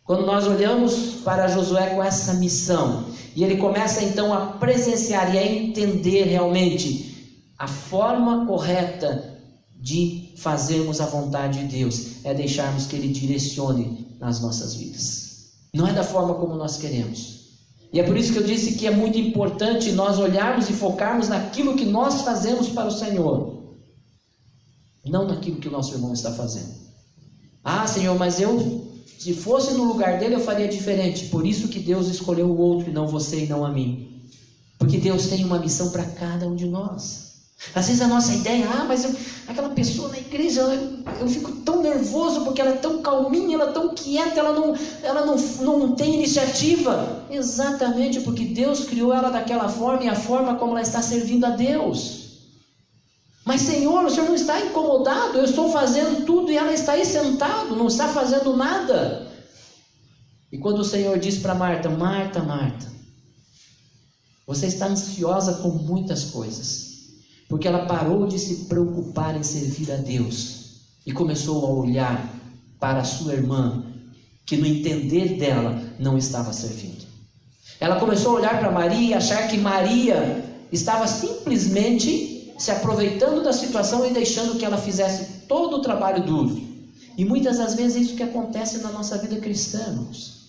Quando nós olhamos para Josué com essa missão, e ele começa então a presenciar e a entender realmente a forma correta de fazermos a vontade de Deus, é deixarmos que Ele direcione nas nossas vidas. Não é da forma como nós queremos. E é por isso que eu disse que é muito importante nós olharmos e focarmos naquilo que nós fazemos para o Senhor, não naquilo que o nosso irmão está fazendo. Ah, Senhor, mas se fosse no lugar dele, eu faria diferente. Por isso que Deus escolheu o outro e não você e não a mim. Porque Deus tem uma missão para cada um de nós. Às vezes a nossa ideia, mas aquela pessoa na igreja, eu fico tão nervoso porque ela é tão calminha, ela é tão quieta, ela não tem iniciativa. Exatamente porque Deus criou ela daquela forma e a forma como ela está servindo a Deus. Mas Senhor, o Senhor não está incomodado, eu estou fazendo tudo e ela está aí sentado, não está fazendo nada. E quando o Senhor diz para Marta, Marta, Marta, você está ansiosa com muitas coisas. Porque ela parou de se preocupar em servir a Deus e começou a olhar para a sua irmã, que no entender dela não estava servindo. Ela começou a olhar para Maria e achar que Maria estava simplesmente se aproveitando da situação e deixando que ela fizesse todo o trabalho duro. E muitas das vezes é isso que acontece na nossa vida cristã, irmãos.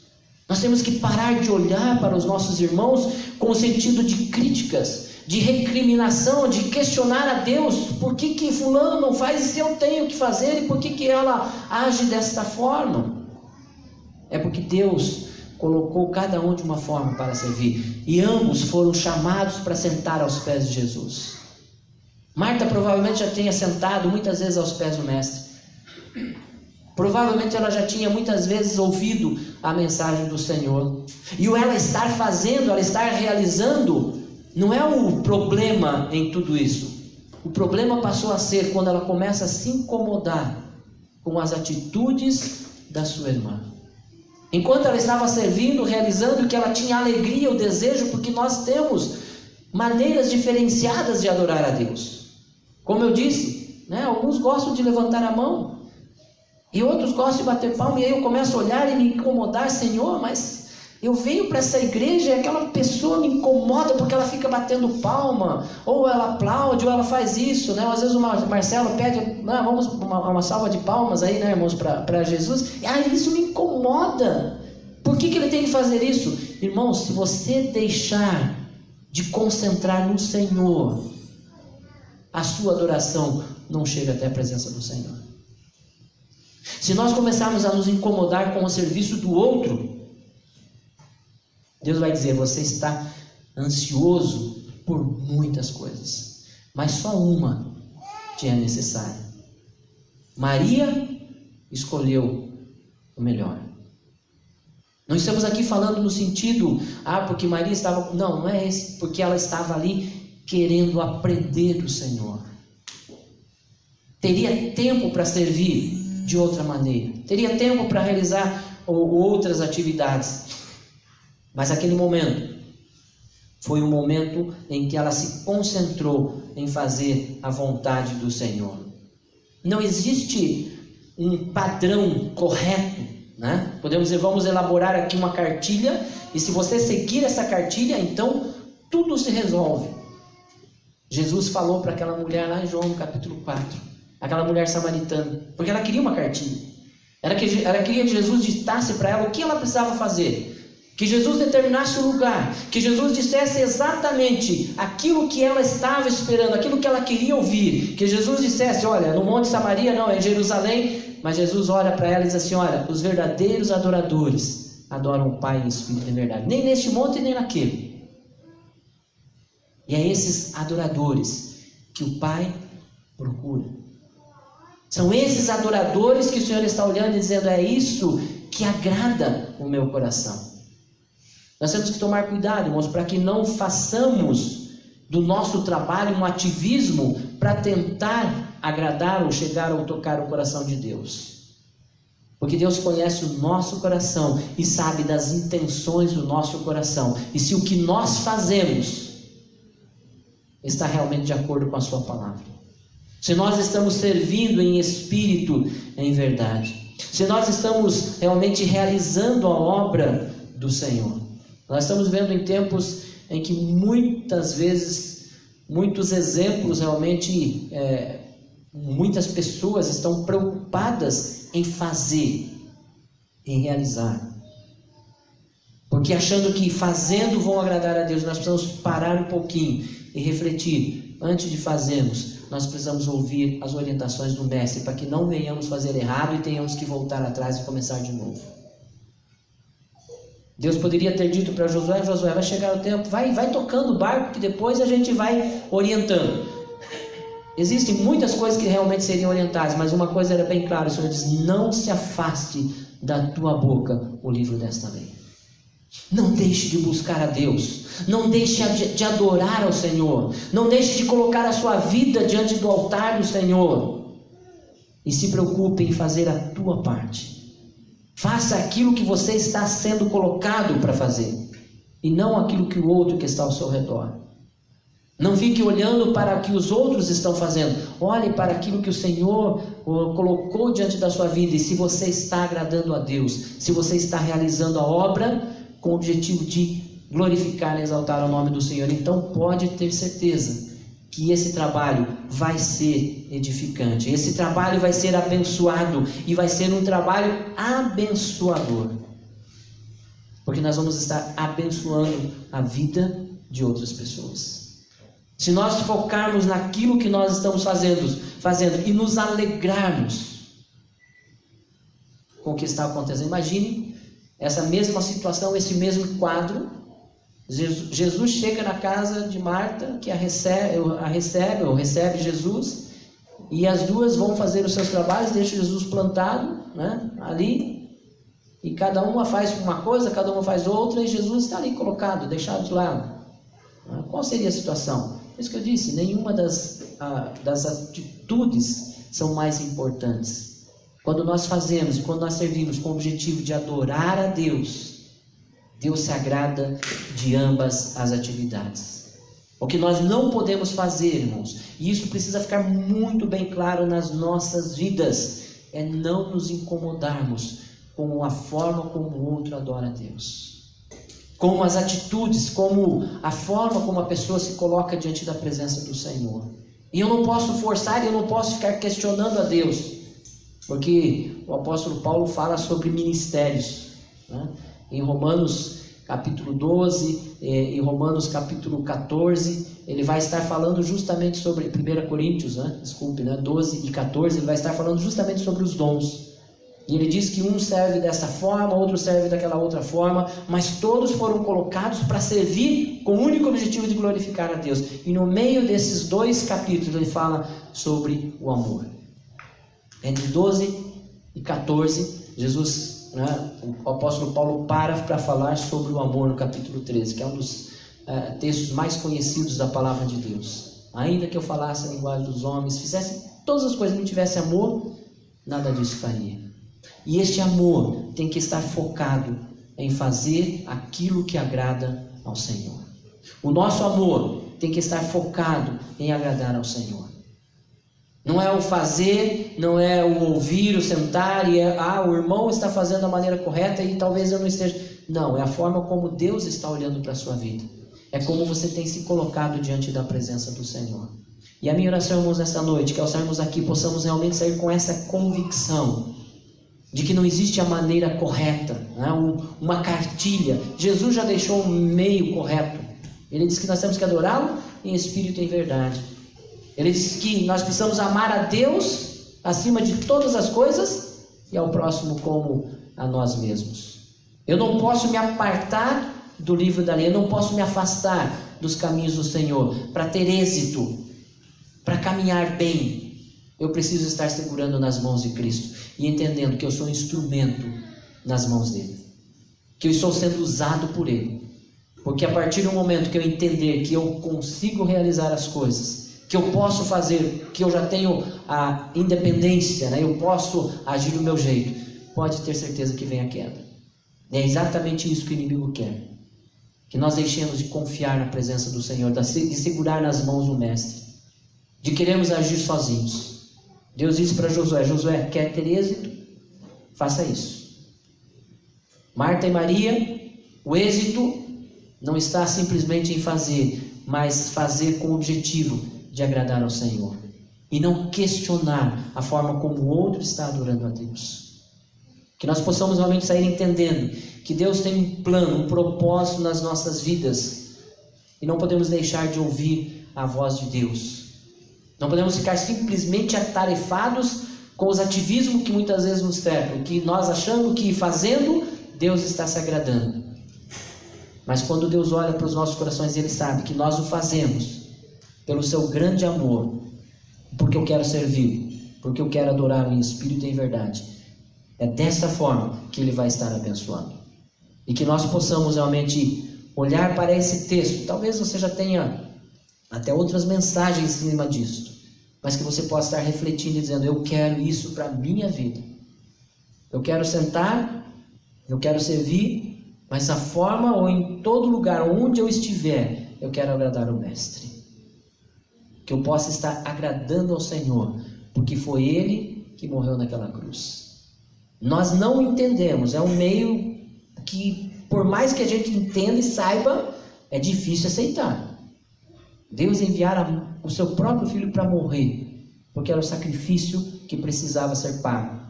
Nós temos que parar de olhar para os nossos irmãos com o sentido de críticas, de recriminação, de questionar a Deus, por que fulano não faz e se eu tenho que fazer, e por que ela age desta forma? É porque Deus colocou cada um de uma forma para servir, e ambos foram chamados para sentar aos pés de Jesus. Marta provavelmente já tenha sentado muitas vezes aos pés do mestre, provavelmente ela já tinha muitas vezes ouvido a mensagem do Senhor, e o ela estar fazendo, ela estar realizando, não é o problema em tudo isso. O problema passou a ser quando ela começa a se incomodar com as atitudes da sua irmã. Enquanto ela estava servindo, realizando, que ela tinha alegria, o desejo, porque nós temos maneiras diferenciadas de adorar a Deus. Como eu disse, alguns gostam de levantar a mão e outros gostam de bater palma, e aí eu começo a olhar e me incomodar, Senhor, mas eu venho para essa igreja e aquela pessoa me incomoda porque ela fica batendo palma, ou ela aplaude, ou ela faz isso, Às vezes o Marcelo pede, vamos uma salva de palmas aí, irmãos, para Jesus. Isso me incomoda. Por que ele tem que fazer isso? Irmãos, se você deixar de concentrar no Senhor, a sua adoração não chega até a presença do Senhor. Se nós começarmos a nos incomodar com o serviço do outro, Deus vai dizer, você está ansioso por muitas coisas, mas só uma te é necessária. Maria escolheu o melhor. Não estamos aqui falando no sentido, porque Maria estava... Não é esse, porque ela estava ali querendo aprender do Senhor. Teria tempo para servir de outra maneira, teria tempo para realizar outras atividades. Mas aquele momento foi um momento em que ela se concentrou em fazer a vontade do Senhor. Não existe um padrão correto, Podemos dizer, vamos elaborar aqui uma cartilha, e se você seguir essa cartilha, então tudo se resolve. Jesus falou para aquela mulher lá em João capítulo 4, aquela mulher samaritana, porque ela queria uma cartilha. Ela queria que Jesus ditasse para ela o que ela precisava fazer. Que Jesus determinasse o lugar, que Jesus dissesse exatamente aquilo que ela estava esperando, aquilo que ela queria ouvir, que Jesus dissesse, olha, no Monte Samaria não, é em Jerusalém, mas Jesus olha para ela e diz assim, olha, os verdadeiros adoradores adoram o Pai em espírito e em verdade, nem neste monte nem naquele. E é esses adoradores que o Pai procura. São esses adoradores que o Senhor está olhando e dizendo, é isso que agrada o meu coração. Nós temos que tomar cuidado, irmãos, para que não façamos do nosso trabalho um ativismo para tentar agradar ou chegar ou tocar o coração de Deus. Porque Deus conhece o nosso coração e sabe das intenções do nosso coração. E se o que nós fazemos está realmente de acordo com a sua palavra. Se nós estamos servindo em espírito, em verdade. Se nós estamos realmente realizando a obra do Senhor. Nós estamos vendo em tempos em que muitas vezes, muitos exemplos realmente, muitas pessoas estão preocupadas em fazer, em realizar. Porque achando que fazendo vão agradar a Deus, nós precisamos parar um pouquinho e refletir. Antes de fazermos, nós precisamos ouvir as orientações do Mestre, para que não venhamos fazer errado e tenhamos que voltar atrás e começar de novo. Deus poderia ter dito para Josué, vai chegar o tempo, vai tocando o barco, que depois a gente vai orientando. Existem muitas coisas que realmente seriam orientadas, mas uma coisa era bem clara, o Senhor diz: não se afaste da tua boca o livro desta lei. Não deixe de buscar a Deus, não deixe de adorar ao Senhor, não deixe de colocar a sua vida diante do altar do Senhor, e se preocupe em fazer a tua parte. Faça aquilo que você está sendo colocado para fazer, e não aquilo que o outro que está ao seu redor. Não fique olhando para o que os outros estão fazendo. Olhe para aquilo que o Senhor colocou diante da sua vida. E se você está agradando a Deus, se você está realizando a obra com o objetivo de glorificar e exaltar o nome do Senhor, então pode ter certeza que esse trabalho vai ser edificante. Esse trabalho vai ser abençoado e vai ser um trabalho abençoador. Porque nós vamos estar abençoando a vida de outras pessoas. Se nós focarmos naquilo que nós estamos fazendo e nos alegrarmos com o que está acontecendo. Imagine essa mesma situação, esse mesmo quadro. Jesus chega na casa de Marta, que recebe Jesus, e as duas vão fazer os seus trabalhos, deixam Jesus plantado, né, ali, e cada uma faz uma coisa, cada uma faz outra, e Jesus está ali colocado, deixado de lado. Qual seria a situação? É isso que eu disse, nenhuma das atitudes são mais importantes. Quando nós fazemos, quando nós servimos com o objetivo de adorar a Deus, Deus se agrada de ambas as atividades. O que nós não podemos fazer, irmãos, e isso precisa ficar muito bem claro nas nossas vidas, é não nos incomodarmos com a forma como o outro adora a Deus. Como as atitudes, como a forma como a pessoa se coloca diante da presença do Senhor. E eu não posso forçar, eu não posso ficar questionando a Deus, porque o apóstolo Paulo fala sobre ministérios, né? Em Romanos capítulo 12, em Romanos capítulo 14, ele vai estar falando justamente sobre, 1 Coríntios, 12 e 14, ele vai estar falando justamente sobre os dons. E ele diz que um serve dessa forma, outro serve daquela outra forma, mas todos foram colocados para servir com o único objetivo de glorificar a Deus. E no meio desses dois capítulos ele fala sobre o amor. Entre 12 e 14, o apóstolo Paulo para falar sobre o amor no capítulo 13, que é um dos textos mais conhecidos da palavra de Deus. Ainda que eu falasse a linguagem dos homens, fizesse todas as coisas e não tivesse amor, nada disso faria. E este amor tem que estar focado em fazer aquilo que agrada ao Senhor. O nosso amor tem que estar focado em agradar ao Senhor. Não é o fazer, não é o ouvir, o sentar e o irmão está fazendo da maneira correta e talvez eu não esteja. Não, é a forma como Deus está olhando para a sua vida. É como você tem se colocado diante da presença do Senhor. E a minha oração, irmãos, nesta noite, que ao sairmos aqui possamos realmente sair com essa convicção de que não existe a maneira correta, né? Uma cartilha. Jesus já deixou um meio correto. Ele diz que nós temos que adorá-lo em espírito e em verdade. Ele diz que nós precisamos amar a Deus acima de todas as coisas e ao próximo como a nós mesmos. Eu não posso me apartar do livro da lei, eu não posso me afastar dos caminhos do Senhor para ter êxito, para caminhar bem. Eu preciso estar segurando nas mãos de Cristo e entendendo que eu sou um instrumento nas mãos dele, que eu estou sendo usado por ele, porque a partir do momento que eu entender que eu consigo realizar as coisas, que eu posso fazer, que eu já tenho a independência, né? Eu posso agir do meu jeito, pode ter certeza que vem a queda. E é exatamente isso que o inimigo quer, que nós deixemos de confiar na presença do Senhor, de segurar nas mãos do Mestre, de queremos agir sozinhos. Deus disse para Josué: Josué, quer ter êxito? Faça isso. Marta e Maria, o êxito não está simplesmente em fazer, mas fazer com o objetivo de agradar ao Senhor e não questionar a forma como o outro está adorando a Deus. Que nós possamos realmente sair entendendo que Deus tem um plano, um propósito nas nossas vidas e não podemos deixar de ouvir a voz de Deus. Não podemos ficar simplesmente atarefados com os ativismos que muitas vezes nos cercam, que nós achamos que fazendo Deus está se agradando. Mas quando Deus olha para os nossos corações, Ele sabe que nós o fazemos pelo seu grande amor porque eu quero servir, porque eu quero adorar em espírito e em verdade. É desta forma que Ele vai estar abençoando. E que nós possamos realmente olhar para esse texto. Talvez você já tenha até outras mensagens em cima disso, mas que você possa estar refletindo e dizendo: eu quero isso para a minha vida. Eu quero sentar, eu quero servir, mas a forma ou em todo lugar onde eu estiver, eu quero agradar o Mestre. Que eu possa estar agradando ao Senhor, porque foi Ele que morreu naquela cruz. Nós não entendemos, é um meio que, por mais que a gente entenda e saiba, é difícil aceitar. Deus enviar o seu próprio Filho para morrer, porque era o sacrifício que precisava ser pago.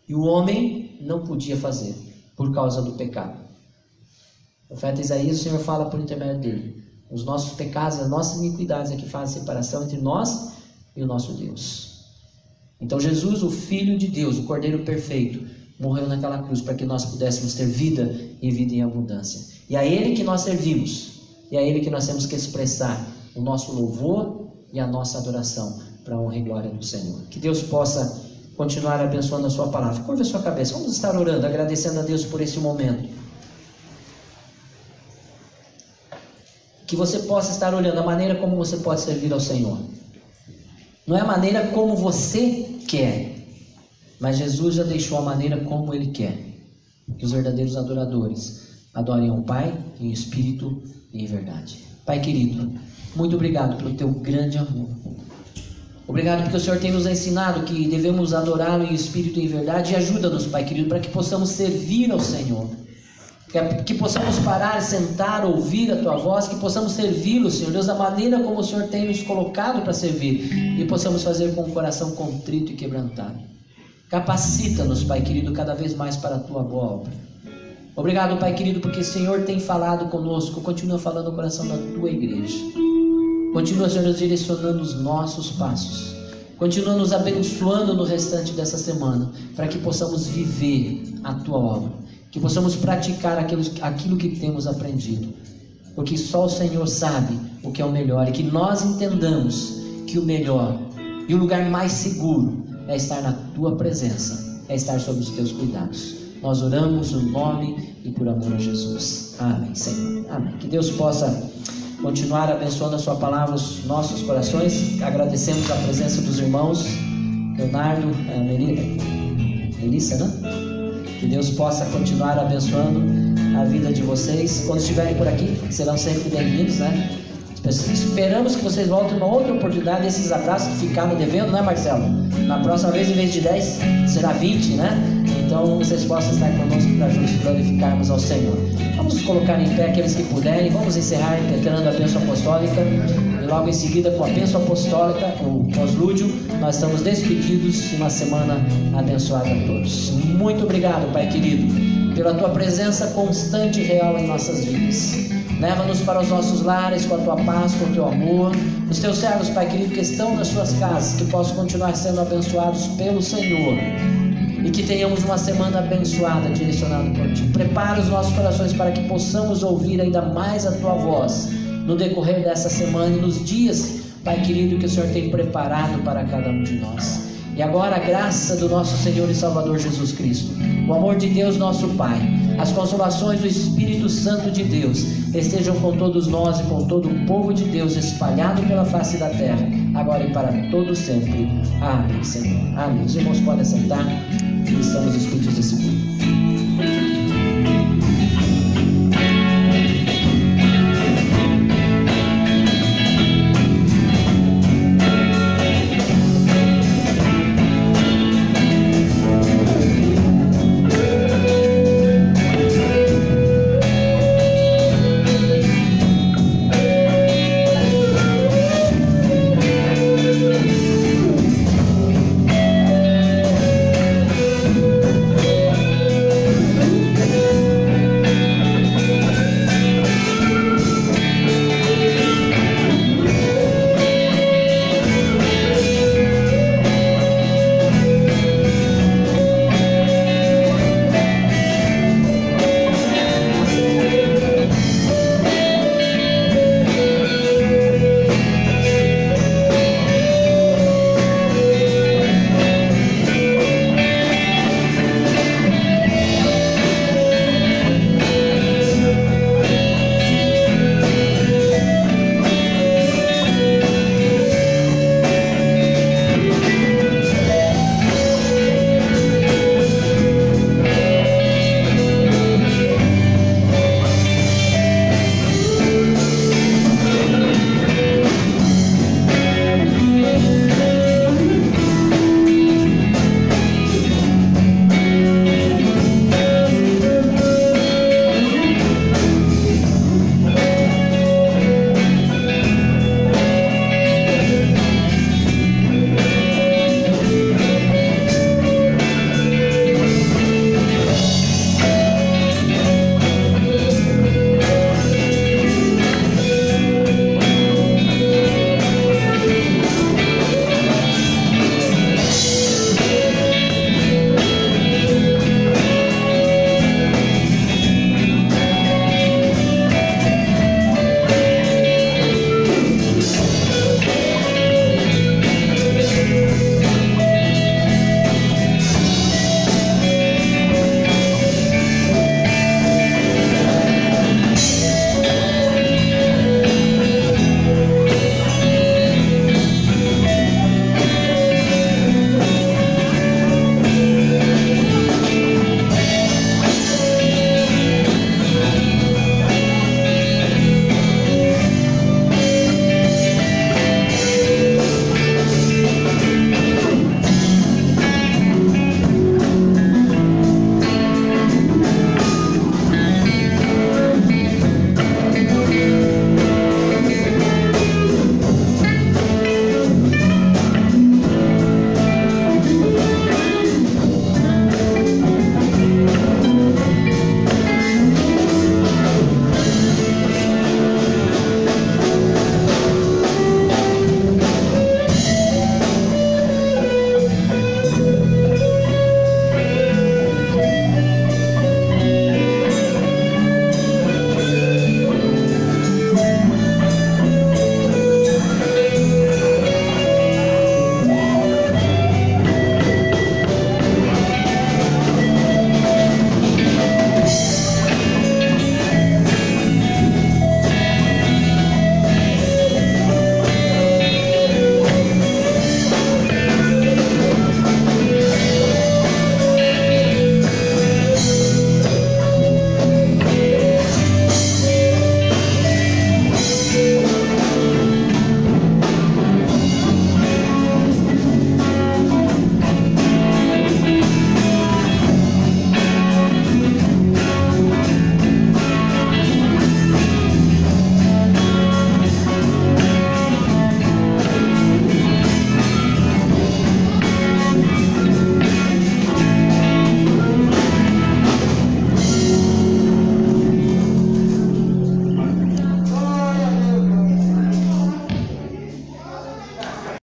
E o homem não podia fazer, por causa do pecado. O profeta Isaías, o Senhor fala por intermédio dele: os nossos pecados, as nossas iniquidades é que fazem separação entre nós e o nosso Deus. Então Jesus, o Filho de Deus, o Cordeiro perfeito, morreu naquela cruz para que nós pudéssemos ter vida e vida em abundância. E a Ele que nós servimos, e a Ele que nós temos que expressar o nosso louvor e a nossa adoração para a honra e glória do Senhor. Que Deus possa continuar abençoando a sua palavra. Curva a sua cabeça, vamos estar orando, agradecendo a Deus por esse momento. Que você possa estar olhando a maneira como você pode servir ao Senhor. Não é a maneira como você quer, mas Jesus já deixou a maneira como Ele quer. Que os verdadeiros adoradores adorem ao Pai em espírito e em verdade. Pai querido, muito obrigado pelo Teu grande amor. Obrigado porque o Senhor tem nos ensinado que devemos adorá-lo em espírito e em verdade. E ajuda-nos, Pai querido, para que possamos servir ao Senhor. Que possamos parar, sentar, ouvir a Tua voz, que possamos servi-lo, Senhor Deus, da maneira como o Senhor tem nos colocado para servir, e possamos fazer com o coração contrito e quebrantado. Capacita-nos, Pai querido, cada vez mais para a Tua boa obra. Obrigado, Pai querido, porque o Senhor tem falado conosco, continua falando no coração da Tua igreja. Continua, Senhor Deus, direcionando os nossos passos. Continua nos abençoando no restante dessa semana, para que possamos viver a Tua obra. Que possamos praticar aquilo que temos aprendido. Porque só o Senhor sabe o que é o melhor. E que nós entendamos que o melhor e o lugar mais seguro é estar na Tua presença, é estar sob os Teus cuidados. Nós oramos no nome e por amor a Jesus. Amém, Senhor. Amém. Que Deus possa continuar abençoando a Sua palavra nos nossos corações. Agradecemos a presença dos irmãos Leonardo, Melissa, né? Que Deus possa continuar abençoando a vida de vocês. Quando estiverem por aqui, serão sempre bem-vindos, né? Esperamos que vocês voltem numa outra oportunidade. Esses abraços que ficaram devendo, né, Marcelo? Na próxima vez, em vez de 10, será 20, né? Então, vocês possam estar conosco para juntos glorificarmos ao Senhor. Vamos nos colocar em pé, aqueles que puderem. Vamos encerrar declarando a bênção apostólica. E logo em seguida, com a bênção apostólica, o pós-lúdio, nós estamos despedidos de uma semana abençoada a todos. Muito obrigado, Pai querido, pela Tua presença constante e real em nossas vidas. Leva-nos para os nossos lares com a Tua paz, com o Teu amor. Os Teus servos, Pai querido, que estão nas suas casas, que possam continuar sendo abençoados pelo Senhor. E que tenhamos uma semana abençoada, direcionada por Ti. Prepara os nossos corações para que possamos ouvir ainda mais a Tua voz no decorrer dessa semana e nos dias, Pai querido, que o Senhor tem preparado para cada um de nós. E agora a graça do nosso Senhor e Salvador Jesus Cristo, o amor de Deus nosso Pai, as consolações do Espírito Santo de Deus estejam com todos nós e com todo o povo de Deus espalhado pela face da terra, agora e para todos sempre. Amém, Senhor. Amém. Os irmãos podem sentar e estamos despedidos desse culto.